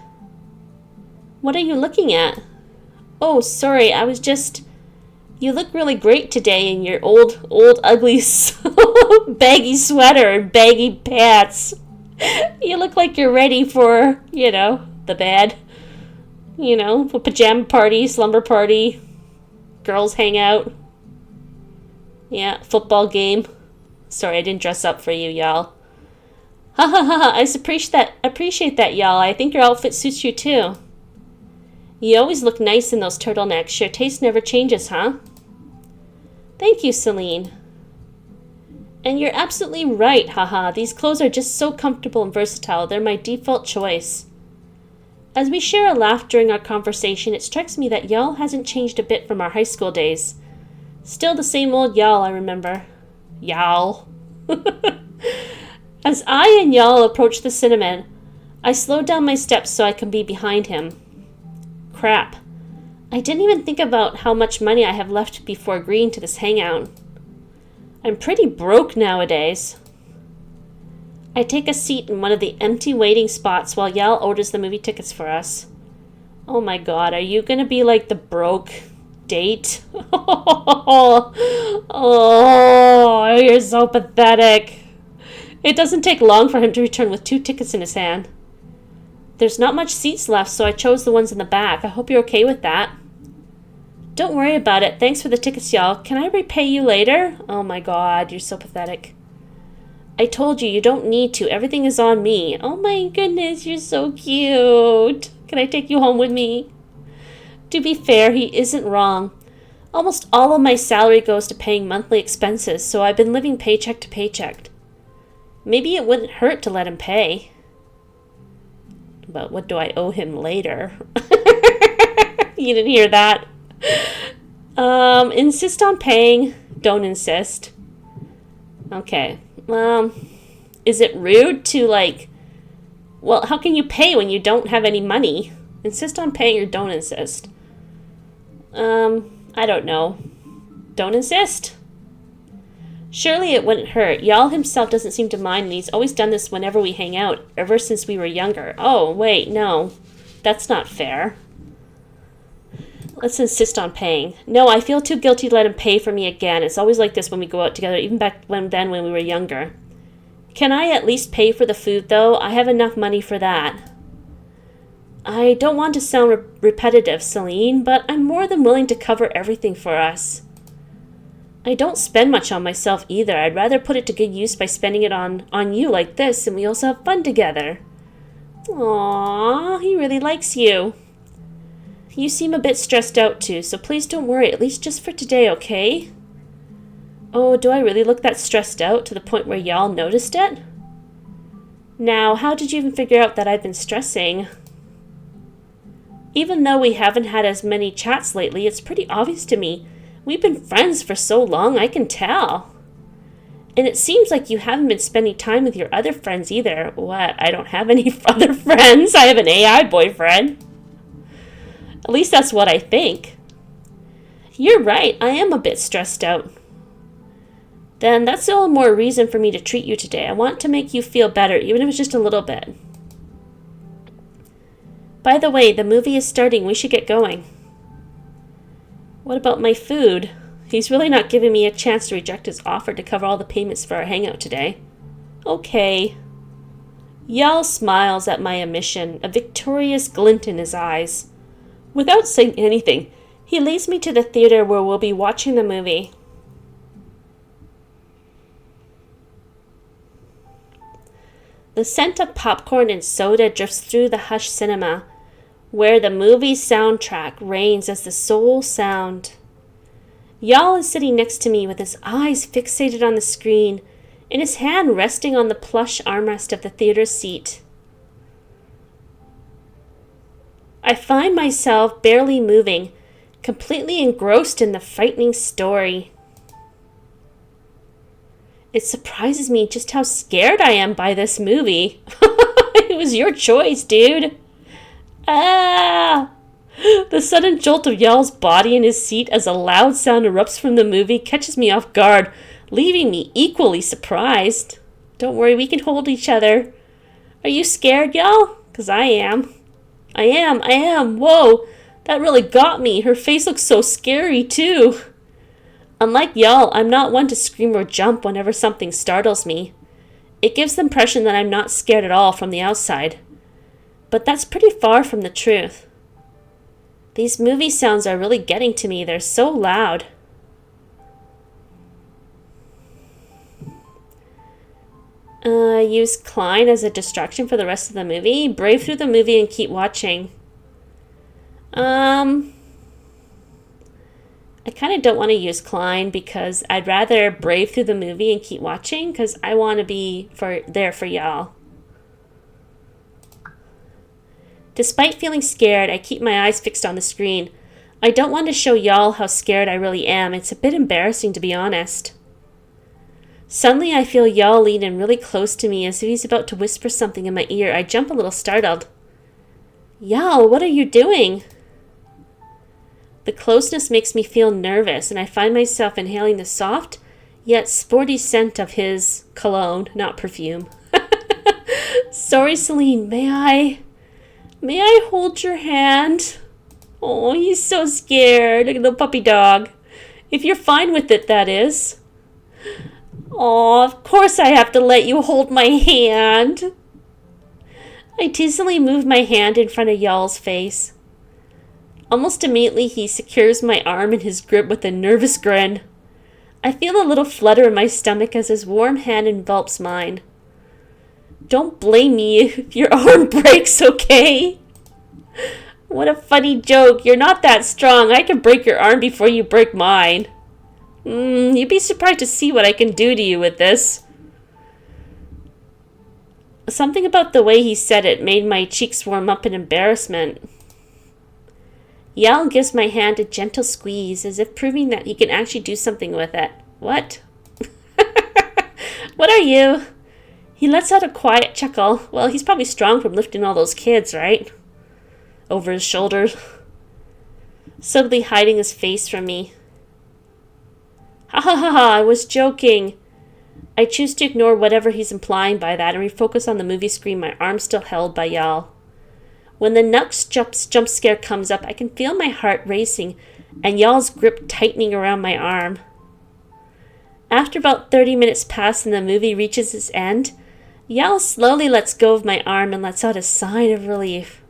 What are you looking at? Oh, sorry, I was just... You look really great today in your old ugly baggy sweater and baggy pants. You look like you're ready for, the bed. A pajama party, slumber party, girls hang out. Yeah, football game. Sorry, I didn't dress up for you, y'all. Ha ha ha, I appreciate that, y'all. I think your outfit suits you too. You always look nice in those turtlenecks. Your taste never changes, huh? Thank you, Celine. And you're absolutely right, haha. These clothes are just so comfortable and versatile. They're my default choice. As we share a laugh during our conversation, it strikes me that Yal hasn't changed a bit from our high school days. Still the same old Yal, I remember. Yal. As I and Yal approach the cinema, I slow down my steps so I can be behind him. Crap. I didn't even think about how much money I have left before agreeing to this hangout. I'm pretty broke nowadays. I take a seat in one of the empty waiting spots while Yal orders the movie tickets for us. Oh my god, are you gonna be like the broke date? Oh, you're so pathetic. It doesn't take long for him to return with 2 tickets in his hand. There's not much seats left, so I chose the ones in the back. I hope you're okay with that. Don't worry about it. Thanks for the tickets, y'all. Can I repay you later? Oh my god, you're so pathetic. I told you, you don't need to. Everything is on me. Oh my goodness, you're so cute. Can I take you home with me? To be fair, he isn't wrong. Almost all of my salary goes to paying monthly expenses, so I've been living paycheck to paycheck. Maybe it wouldn't hurt to let him pay. But what do I owe him later? You didn't hear that? Insist on paying. Don't insist. Okay. Is it rude to, Well, how can you pay when you don't have any money? Insist on paying or don't insist. I don't know. Don't insist. Surely it wouldn't hurt. Yal himself doesn't seem to mind, and he's always done this whenever we hang out, ever since we were younger. Oh, wait, no. That's not fair. Let's insist on paying. No, I feel too guilty to let him pay for me again. It's always like this when we go out together, even back when we were younger. Can I at least pay for the food, though? I have enough money for that. I don't want to sound repetitive, Celine, but I'm more than willing to cover everything for us. I don't spend much on myself either. I'd rather put it to good use by spending it on you like this, and we also have fun together. Aww, he really likes you. You seem a bit stressed out too, so please don't worry, at least just for today, okay? Oh, do I really look that stressed out to the point where y'all noticed it? Now, how did you even figure out that I've been stressing? Even though we haven't had as many chats lately, it's pretty obvious to me. We've been friends for so long, I can tell. And it seems like you haven't been spending time with your other friends either. What? I don't have any other friends. I have an AI boyfriend. At least that's what I think. You're right, I am a bit stressed out. Then that's all the more reason for me to treat you today. I want to make you feel better, even if it's just a little bit. By the way, the movie is starting. We should get going. What about my food? He's really not giving me a chance to reject his offer to cover all the payments for our hangout today. Okay. Yal smiles at my omission, a victorious glint in his eyes. Without saying anything, he leads me to the theater where we'll be watching the movie. The scent of popcorn and soda drifts through the hushed cinema, where the movie soundtrack reigns as the sole sound. Yal is sitting next to me with his eyes fixated on the screen and his hand resting on the plush armrest of the theater seat. I find myself barely moving, completely engrossed in the frightening story. It surprises me just how scared I am by this movie. It was your choice, dude. Ah! The sudden jolt of Yal's body in his seat as a loud sound erupts from the movie catches me off guard, leaving me equally surprised. Don't worry, we can hold each other. Are you scared, Yal? 'Cause I am. I am. Whoa, that really got me. Her face looks so scary, too. Unlike Yal, I'm not one to scream or jump whenever something startles me. It gives the impression that I'm not scared at all from the outside. But that's pretty far from the truth. These movie sounds are really getting to me. They're so loud. Use Klein as a distraction for the rest of the movie. Brave through the movie and keep watching. I kind of don't want to use Klein because I'd rather brave through the movie and keep watching because I want to be there for y'all. Despite feeling scared, I keep my eyes fixed on the screen. I don't want to show y'all how scared I really am. It's a bit embarrassing, to be honest. Suddenly, I feel Yal lean in really close to me as if he's about to whisper something in my ear. I jump a little startled. Yal, what are you doing? The closeness makes me feel nervous, and I find myself inhaling the soft, yet sporty scent of his cologne, not perfume. Sorry, Celine, may I hold your hand? Oh, he's so scared, like a little puppy dog. If you're fine with it, that is. Oh, of course I have to let you hold my hand. I teasingly move my hand in front of Yal's face. Almost immediately, he secures my arm in his grip with a nervous grin. I feel a little flutter in my stomach as his warm hand envelops mine. Don't blame me if your arm breaks, okay? What a funny joke. You're not that strong. I can break your arm before you break mine. You'd be surprised to see what I can do to you with this. Something about the way he said it made my cheeks warm up in embarrassment. Yal gives my hand a gentle squeeze, as if proving that he can actually do something with it. What? What are you? He lets out a quiet chuckle. Well, he's probably strong from lifting all those kids, right? Over his shoulders. Suddenly hiding his face from me. Ha ha ha ha, I was joking. I choose to ignore whatever he's implying by that and refocus on the movie screen, my arm still held by Yal. When the Nux jump scare comes up, I can feel my heart racing and Yal's grip tightening around my arm. After about 30 minutes pass and the movie reaches its end, Yal slowly lets go of my arm and lets out a sigh of relief.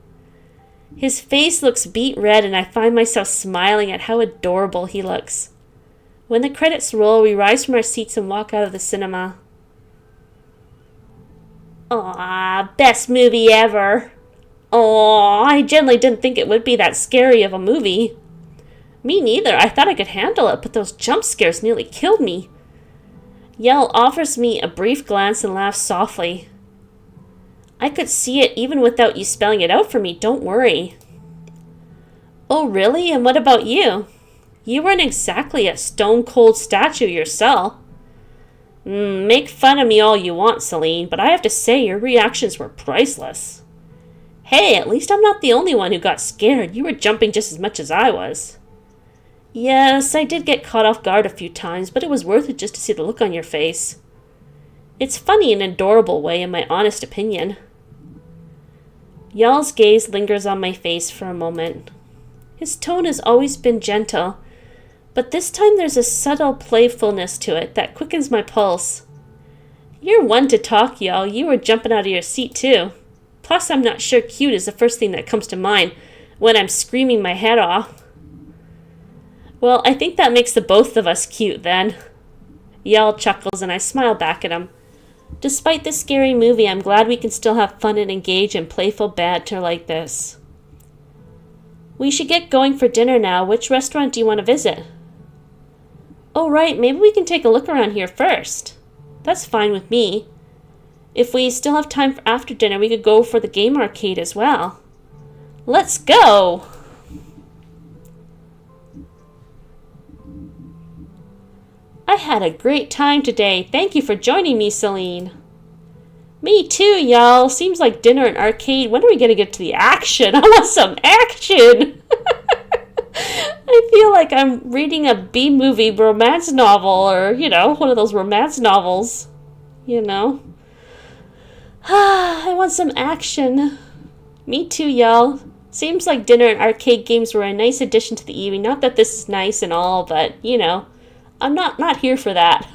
His face looks beet red and I find myself smiling at how adorable he looks. When the credits roll, we rise from our seats and walk out of the cinema. Aw, best movie ever. Aw, I generally didn't think it would be that scary of a movie. Me neither. I thought I could handle it, but those jump scares nearly killed me. Yell offers me a brief glance and laughs softly. I could see it even without you spelling it out for me, don't worry. Oh, really? And what about you? You weren't exactly a stone-cold statue yourself. Make fun of me all you want, Celine, but I have to say your reactions were priceless. Hey, at least I'm not the only one who got scared. You were jumping just as much as I was. Yes, I did get caught off guard a few times, but it was worth it just to see the look on your face. It's funny in an adorable way, in my honest opinion. Yal's gaze lingers on my face for a moment. His tone has always been gentle, but this time there's a subtle playfulness to it that quickens my pulse. You're one to talk, Yal. You were jumping out of your seat, too. Plus, I'm not sure cute is the first thing that comes to mind when I'm screaming my head off. Well, I think that makes the both of us cute, then. Yal chuckles, and I smile back at him. Despite this scary movie, I'm glad we can still have fun and engage in playful banter like this. We should get going for dinner now. Which restaurant do you want to visit? Oh, right, maybe we can take a look around here first. That's fine with me. If we still have time for after dinner, we could go for the game arcade as well. Let's go! I had a great time today. Thank you for joining me, Celine. Me too, y'all. Seems like dinner and arcade. When are we going to get to the action? I want some action! I feel like I'm reading a B-movie romance novel or, one of those romance novels. I want some action. Me too, y'all. Seems like dinner and arcade games were a nice addition to the evening. Not that this is nice and all, but, I'm not here for that.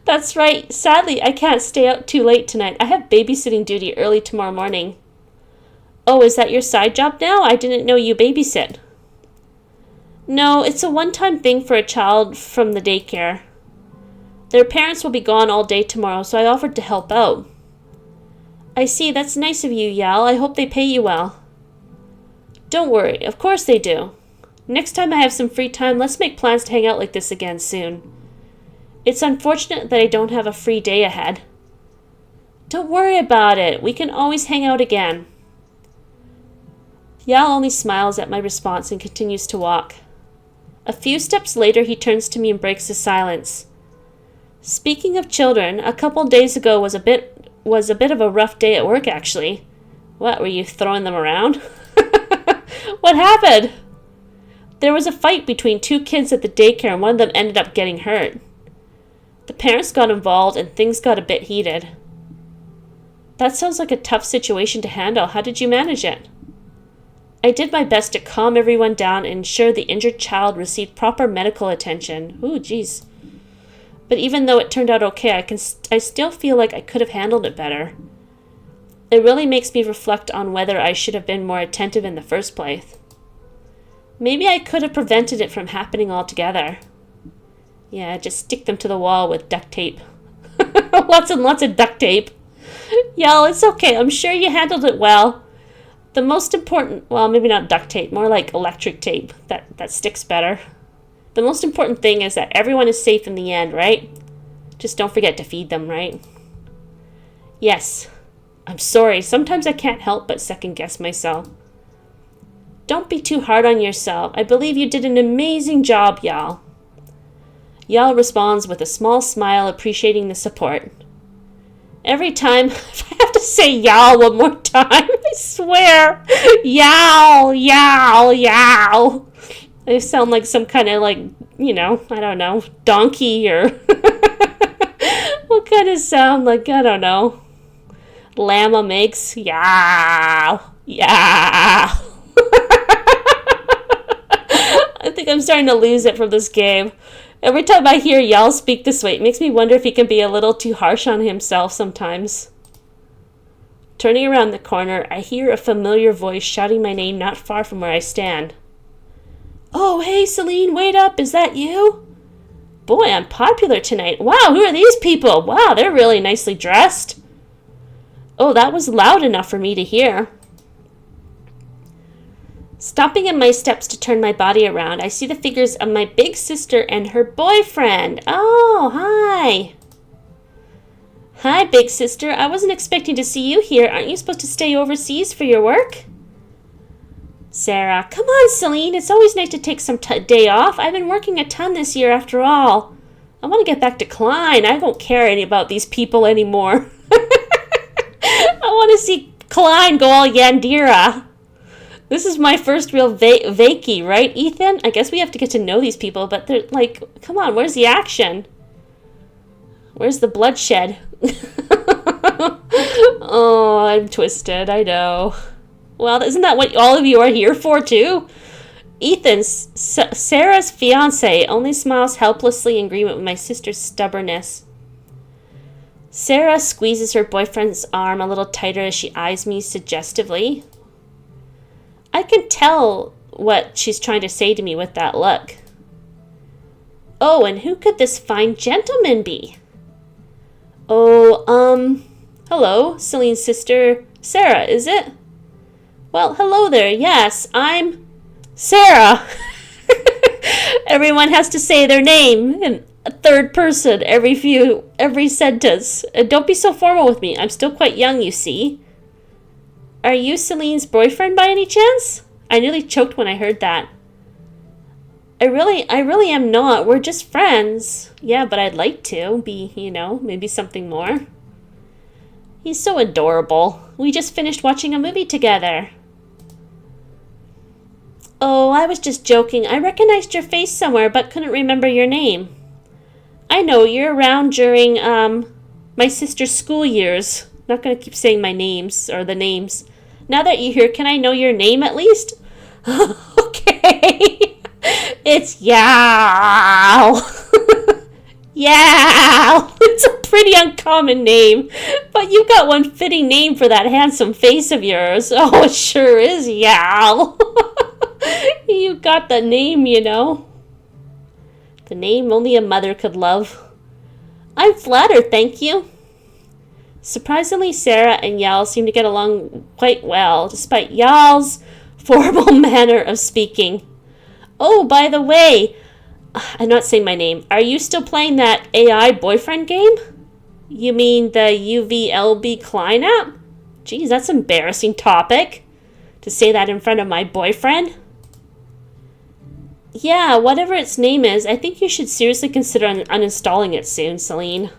That's right. Sadly, I can't stay out too late tonight. I have babysitting duty early tomorrow morning. Oh, is that your side job now? I didn't know you babysit. No, it's a one-time thing for a child from the daycare. Their parents will be gone all day tomorrow, so I offered to help out. I see. That's nice of you, Yal. I hope they pay you well. Don't worry. Of course they do. Next time I have some free time, let's make plans to hang out like this again soon. It's unfortunate that I don't have a free day ahead. Don't worry about it. We can always hang out again. Yal only smiles at my response and continues to walk. A few steps later, he turns to me and breaks the silence. Speaking of children, a couple days ago was a bit of a rough day at work, actually. What, were you throwing them around? What happened? There was a fight between two kids at the daycare and one of them ended up getting hurt. The parents got involved and things got a bit heated. That sounds like a tough situation to handle. How did you manage it? I did my best to calm everyone down and ensure the injured child received proper medical attention. Ooh, geez. But even though it turned out okay, I still feel like I could have handled it better. It really makes me reflect on whether I should have been more attentive in the first place. Maybe I could have prevented it from happening altogether. Yeah, just stick them to the wall with duct tape. Lots and lots of duct tape. Y'all, it's okay. I'm sure you handled it well. The most important, well, maybe not duct tape, more like electric tape. That sticks better. The most important thing is that everyone is safe in the end, right? Just don't forget to feed them, right? Yes. I'm sorry. Sometimes I can't help but second guess myself. Don't be too hard on yourself. I believe you did an amazing job, Yal. Yal responds with a small smile, appreciating the support. Every time, if I have to say yow one more time, I swear. Yow, yow, yow. I sound like some kind of I don't know, donkey or what kind of sound, I don't know. Llama makes yow, yow. I think I'm starting to lose it from this game. Every time I hear Yal speak this way, it makes me wonder if he can be a little too harsh on himself sometimes. Turning around the corner, I hear a familiar voice shouting my name not far from where I stand. Oh, hey, Celine, wait up, is that you? Boy, I'm popular tonight. Wow, who are these people? Wow, they're really nicely dressed. Oh, that was loud enough for me to hear. Stopping in my steps to turn my body around, I see the figures of my big sister and her boyfriend. Oh, hi. Hi, big sister. I wasn't expecting to see you here. Aren't you supposed to stay overseas for your work? Sarah, come on, Celine. It's always nice to take some day off. I've been working a ton this year after all. I want to get back to Klein. I don't care any about these people anymore. I want to see Klein go all Yandere. This is my first real vacay, right, Ethan? I guess we have to get to know these people, but they're like, come on, where's the action? Where's the bloodshed? Oh, I'm twisted, I know. Well, isn't that what all of you are here for, too? Ethan, Sarah's fiancé, only smiles helplessly in agreement with my sister's stubbornness. Sarah squeezes her boyfriend's arm a little tighter as she eyes me suggestively. I can tell what she's trying to say to me with that look. Oh, and who could this fine gentleman be? Oh, hello, Celine's sister, Sarah, is it? Well, hello there, yes, I'm Sarah. Everyone has to say their name in a third person every sentence. Don't be so formal with me, I'm still quite young, you see. Are you Celine's boyfriend by any chance? I nearly choked when I heard that. I really am not. We're just friends. Yeah, but I'd like to be, maybe something more. He's so adorable. We just finished watching a movie together. Oh, I was just joking. I recognized your face somewhere, but couldn't remember your name. I know, you're around during, my sister's school years. Not going to keep saying my names, or the names. Now that you're here, can I know your name at least? Okay. It's Yao. Yao. It's a pretty uncommon name, but you got one fitting name for that handsome face of yours. Oh, it sure is Yao. You got the name, The name only a mother could love. I'm flattered, thank you. Surprisingly, Sarah and Yal seem to get along quite well, despite Yal's formal manner of speaking. Oh, by the way, I'm not saying my name. Are you still playing that AI boyfriend game? You mean the UVLB Klein app? Geez, that's an embarrassing topic. To say that in front of my boyfriend? Yeah, whatever its name is, I think you should seriously consider uninstalling it soon, Celine.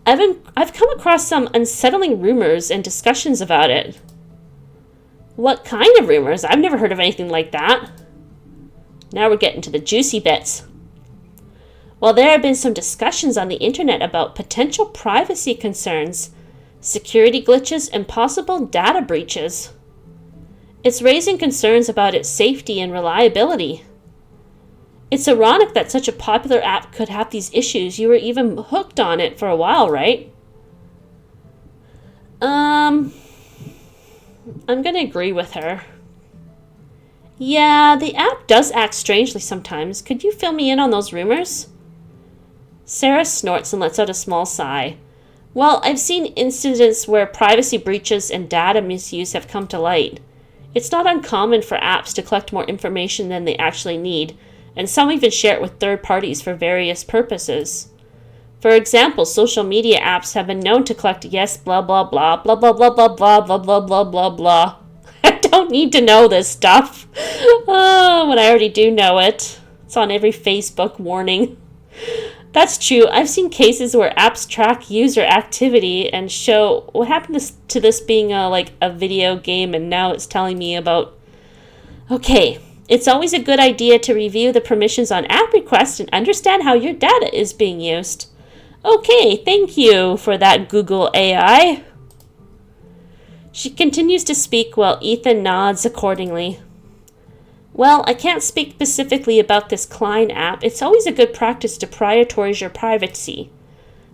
I've come across some unsettling rumors and discussions about it. What kind of rumors? I've never heard of anything like that. Now we're getting to the juicy bits. Well, there have been some discussions on the internet about potential privacy concerns, security glitches, and possible data breaches. It's raising concerns about its safety and reliability. It's ironic that such a popular app could have these issues. You were even hooked on it for a while, right? I'm gonna agree with her. Yeah, the app does act strangely sometimes. Could you fill me in on those rumors? Sarah snorts and lets out a small sigh. Well, I've seen incidents where privacy breaches and data misuse have come to light. It's not uncommon for apps to collect more information than they actually need, and some even share it with third parties for various purposes. For example, social media apps have been known to collect yes, blah, blah, blah, blah, blah, blah, blah, blah, blah, blah, blah, blah, blah. I don't need to know this stuff. Oh, but I already do know it. It's on every Facebook warning. That's true. I've seen cases where apps track user activity and show what happened to this being a video game, and now it's telling me about. Okay, it's always a good idea to review the permissions on app requests and understand how your data is being used. Okay, thank you for that, Google AI. She continues to speak while Ethan nods accordingly. Well, I can't speak specifically about this Klein app. It's always a good practice to prioritize your privacy.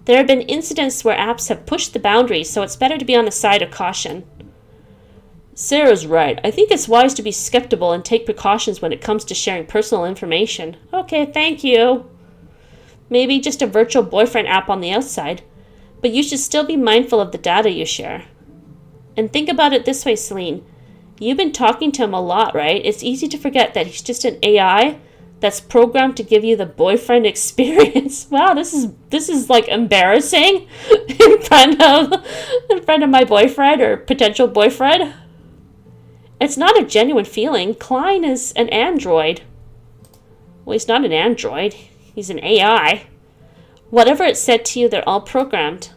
There have been incidents where apps have pushed the boundaries, so it's better to be on the side of caution. Sarah's right. I think it's wise to be skeptical and take precautions when it comes to sharing personal information. Okay, thank you. Maybe just a virtual boyfriend app on the outside, but you should still be mindful of the data you share. And think about it this way, Celine. You've been talking to him a lot, right? It's easy to forget that he's just an AI that's programmed to give you the boyfriend experience. Wow, this is like embarrassing in front of my boyfriend or potential boyfriend. It's not a genuine feeling. Klein is an android. Well, he's not an android. He's an AI. Whatever it said to you, they're all programmed.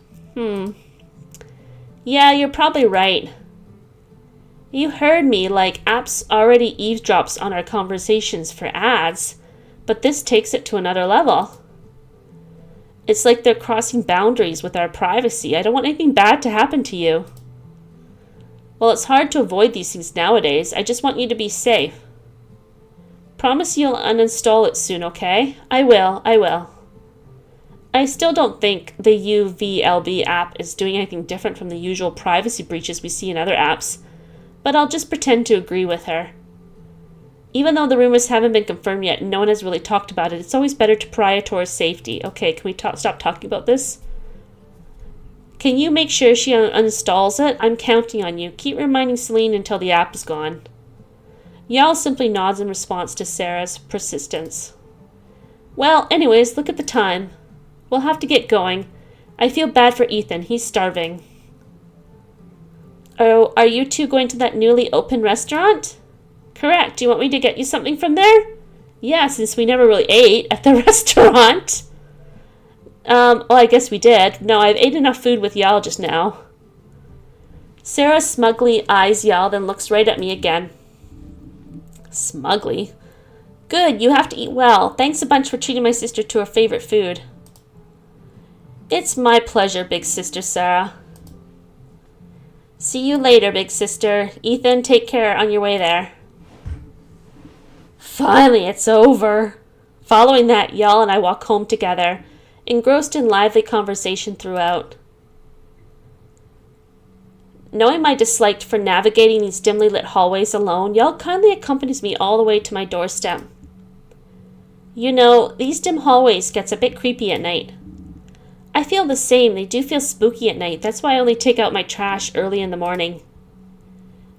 Yeah, you're probably right. You heard me, apps already eavesdrops on our conversations for ads, but this takes it to another level. It's like they're crossing boundaries with our privacy. I don't want anything bad to happen to you. Well, it's hard to avoid these things nowadays. I just want you to be safe. Promise you'll uninstall it soon, okay? I will. I still don't think the UVLB app is doing anything different from the usual privacy breaches we see in other apps, but I'll just pretend to agree with her. Even though the rumors haven't been confirmed yet and no one has really talked about it, it's always better to prioritize safety. Okay, can we stop talking about this? Can you make sure she uninstalls it? I'm counting on you. Keep reminding Celine until the app is gone. Yal simply nods in response to Sarah's persistence. Well, anyways, look at the time. We'll have to get going. I feel bad for Ethan. He's starving. Oh, are you two going to that newly opened restaurant? Correct. Do you want me to get you something from there? Yeah, since we never really ate at the restaurant. Well, I guess we did. No, I've ate enough food with Yal just now. Sarah smugly eyes Yal, then looks right at me again. Smugly? Good, you have to eat well. Thanks a bunch for treating my sister to her favorite food. It's my pleasure, big sister Sarah. See you later, big sister. Ethan, take care on your way there. Finally, it's over. Following that, Yal and I walk home together, engrossed in lively conversation throughout. Knowing my dislike for navigating these dimly lit hallways alone, Yal kindly accompanies me all the way to my doorstep. You know, these dim hallways gets a bit creepy at night. I feel the same. They do feel spooky at night. That's why I only take out my trash early in the morning.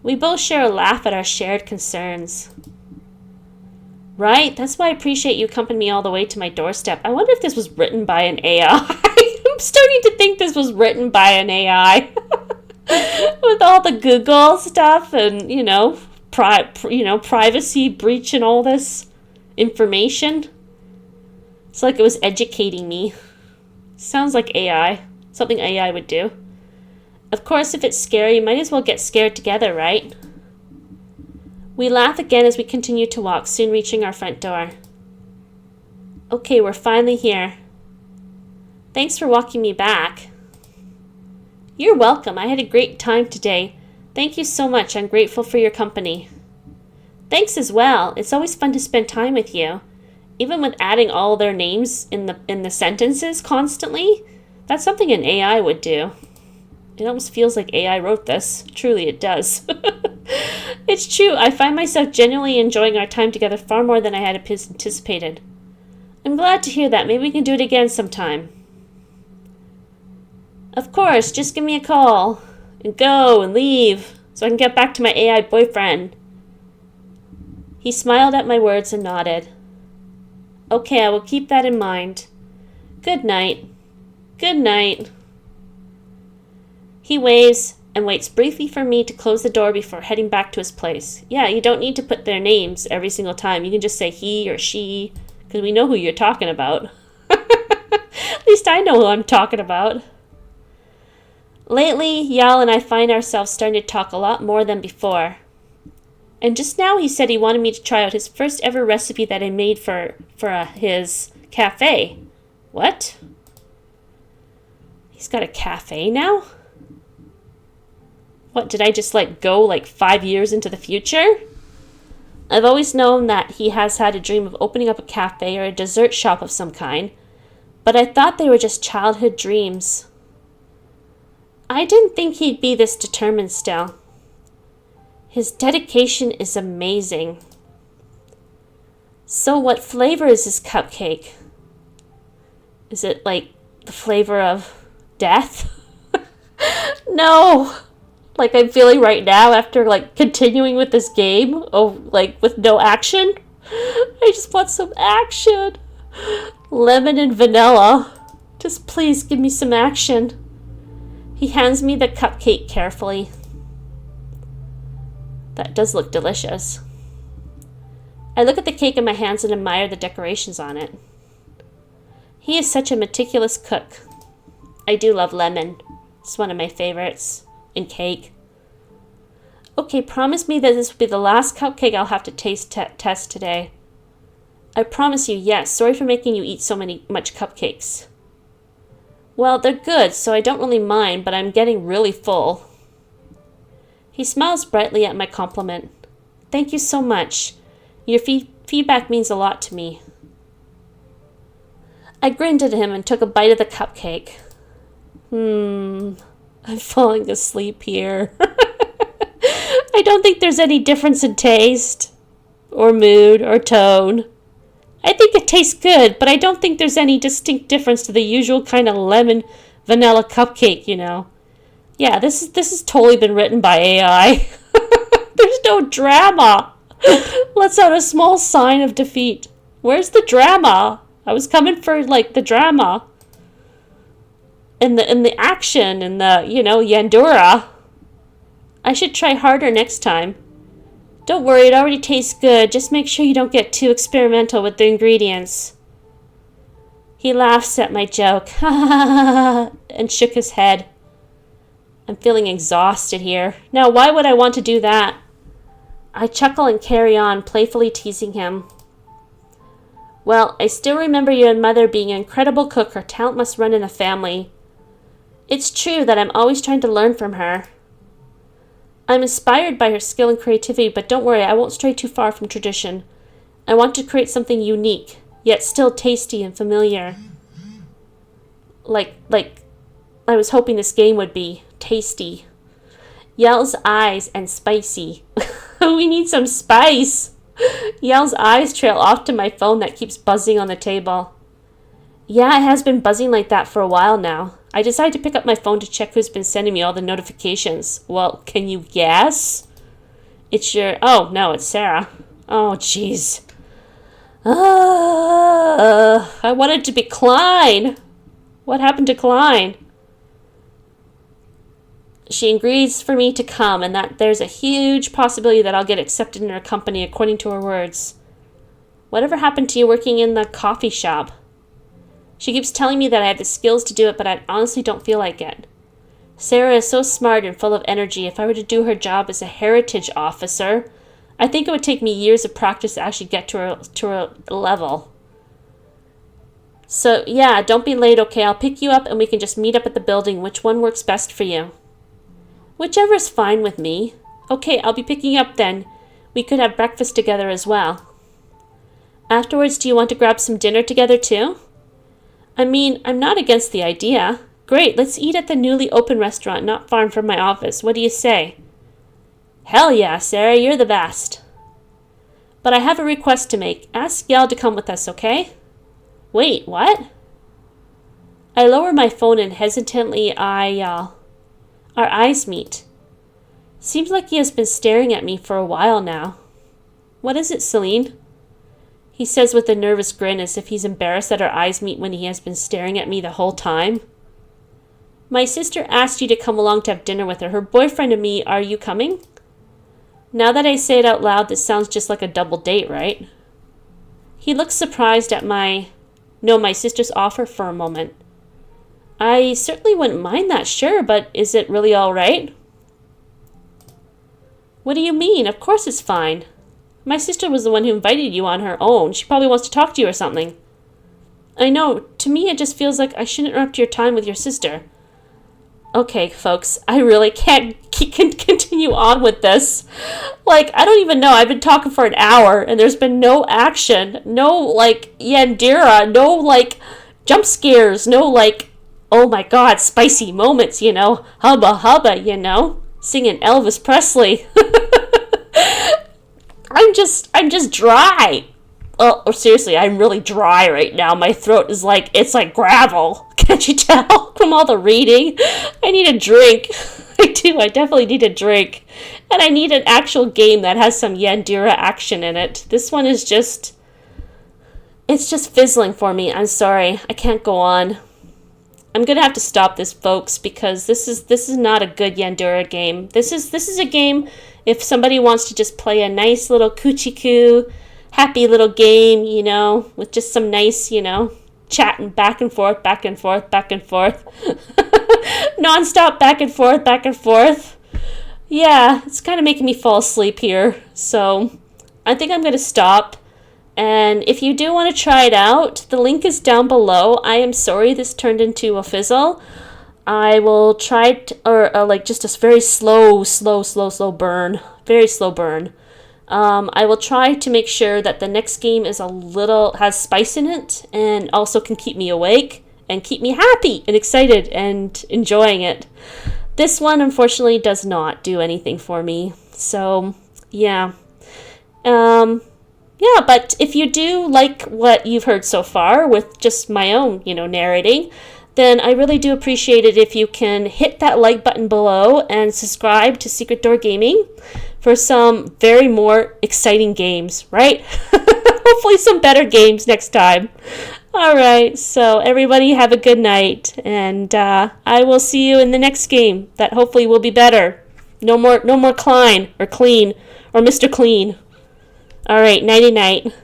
We both share a laugh at our shared concerns. Right? That's why I appreciate you accompanying me all the way to my doorstep. I wonder if this was written by an AI. I'm starting to think this was written by an AI. With all the Google stuff and, privacy breach and all this information. It's like it was educating me. Sounds like AI. Something AI would do. Of course, if it's scary, you might as well get scared together, right? We laugh again as we continue to walk, soon reaching our front door. Okay, we're finally here. Thanks for walking me back. You're welcome. I had a great time today. Thank you so much. I'm grateful for your company. Thanks as well. It's always fun to spend time with you. Even with adding all their names in the sentences constantly, that's something an AI would do. It almost feels like AI wrote this. Truly, it does. It's true. I find myself genuinely enjoying our time together far more than I had anticipated. I'm glad to hear that. Maybe we can do it again sometime. Of course. Just give me a call. And go and leave so I can get back to my AI boyfriend. He smiled at my words and nodded. Okay, I will keep that in mind. Good night. Good night. He waves and waits briefly for me to close the door before heading back to his place. Yeah, you don't need to put their names every single time. You can just say he or she, because we know who you're talking about. least I know who I'm talking about. Lately, Yal and I find ourselves starting to talk a lot more than before. And just now he said he wanted me to try out his first ever recipe that I made for his cafe. What? He's got a cafe now? What, did I just go like 5 years into the future? I've always known that he has had a dream of opening up a cafe or a dessert shop of some kind, but I thought they were just childhood dreams. I didn't think he'd be this determined still. His dedication is amazing. So what flavor is his cupcake? Is it like the flavor of death? No! Like I'm feeling right now after continuing with this game, with no action. I just want some action. Lemon and vanilla. Just please give me some action. He hands me the cupcake carefully. That does look delicious. I look at the cake in my hands and admire the decorations on it. He is such a meticulous cook. I do love lemon. It's one of my favorites. In cake. Okay, promise me that this will be the last cupcake I'll have to test today. I promise you, yes. Sorry for making you eat so much cupcakes. Well, they're good, so I don't really mind, but I'm getting really full. He smiles brightly at my compliment. Thank you so much. Your feedback means a lot to me. I grinned at him and took a bite of the cupcake. I'm falling asleep here. I don't think there's any difference in taste, or mood, or tone. I think it tastes good, but I don't think there's any distinct difference to the usual kind of lemon vanilla cupcake, you know. Yeah, this has totally been written by AI. There's no drama. Let's out a small sign of defeat. Where's the drama? I was coming for the drama. And the action and the, Yandere. I should try harder next time. Don't worry, it already tastes good. Just make sure you don't get too experimental with the ingredients. He laughs at my joke. And shook his head. I'm feeling exhausted here. Now, why would I want to do that? I chuckle and carry on, playfully teasing him. Well, I still remember your mother being an incredible cook. Her talent must run in the family. It's true that I'm always trying to learn from her. I'm inspired by her skill and creativity, but don't worry, I won't stray too far from tradition. I want to create something unique, yet still tasty and familiar. Like I was hoping this game would be tasty. Yell's eyes and spicy. We need some spice. Yell's eyes trail off to my phone that keeps buzzing on the table. Yeah, it has been buzzing like that for a while now. I decided to pick up my phone to check who's been sending me all the notifications. Well, can you guess? It's oh, no, it's Sarah. Oh, jeez. I wanted to be Klein. What happened to Klein? She agrees for me to come and that there's a huge possibility that I'll get accepted in her company according to her words. Whatever happened to you working in the coffee shop? She keeps telling me that I have the skills to do it, but I honestly don't feel like it. Sarah is so smart and full of energy. If I were to do her job as a heritage officer, I think it would take me years of practice to actually get to her level. So, yeah, don't be late, okay? I'll pick you up and we can just meet up at the building. Which one works best for you? Whichever is fine with me. Okay, I'll be picking you up then. We could have breakfast together as well. Afterwards, do you want to grab some dinner together too? I mean, I'm not against the idea. Great, let's eat at the newly opened restaurant not far from my office. What do you say? Hell yeah, Sarah, you're the best. But I have a request to make. Ask Yal to come with us, okay? Wait, what? I lower my phone and hesitantly eye Yal. Our eyes meet. Seems like he has been staring at me for a while now. What is it, Celine? He says with a nervous grin as if he's embarrassed that our eyes meet when he has been staring at me the whole time. My sister asked you to come along to have dinner with her. Her boyfriend and me, are you coming? Now that I say it out loud, this sounds just like a double date, right? He looks surprised at my sister's offer for a moment. I certainly wouldn't mind that, sure, but is it really all right? What do you mean? Of course it's fine. My sister was the one who invited you on her own. She probably wants to talk to you or something. I know. To me, it just feels like I shouldn't interrupt your time with your sister. Okay, folks, I really can't continue on with this. Like, I don't even know. I've been talking for an hour, and there's been no action. No, like, Yandere. No, like, jump scares. No, like, oh my god, spicy moments, you know. Hubba hubba, you know. Singing Elvis Presley. I'm just dry. Oh, seriously, I'm really dry right now. My throat is like, it's like gravel. Can't you tell from all the reading? I need a drink. I do. I definitely need a drink. And I need an actual game that has some Yandere action in it. This one is just, it's just fizzling for me. I'm sorry. I can't go on. I'm gonna have to stop this, folks, because this is not a good Yandere game. This is a game if somebody wants to just play a nice little coochie-coo, happy little game, you know, with just some nice, you know, chatting back and forth, back and forth, back and forth. Non-stop back and forth, back and forth. Yeah, it's kind of making me fall asleep here. So I think I'm going to stop. And if you do want to try it out, the link is down below. I am sorry this turned into a fizzle. I will try it, or like just a very slow burn. Very slow burn. I will try to make sure that the next game is has spice in it and also can keep me awake and keep me happy and excited and enjoying it. This one, unfortunately, does not do anything for me. So, yeah. Yeah, but if you do like what you've heard so far with just my own, you know, narrating, then I really do appreciate it if you can hit that like button below and subscribe to SecretDoorGaming for some very more exciting games, right? Hopefully some better games next time. All right, so everybody have a good night, and I will see you in the next game that hopefully will be better. No more Klein or Clean or Mr. Clean. All right, nighty-night.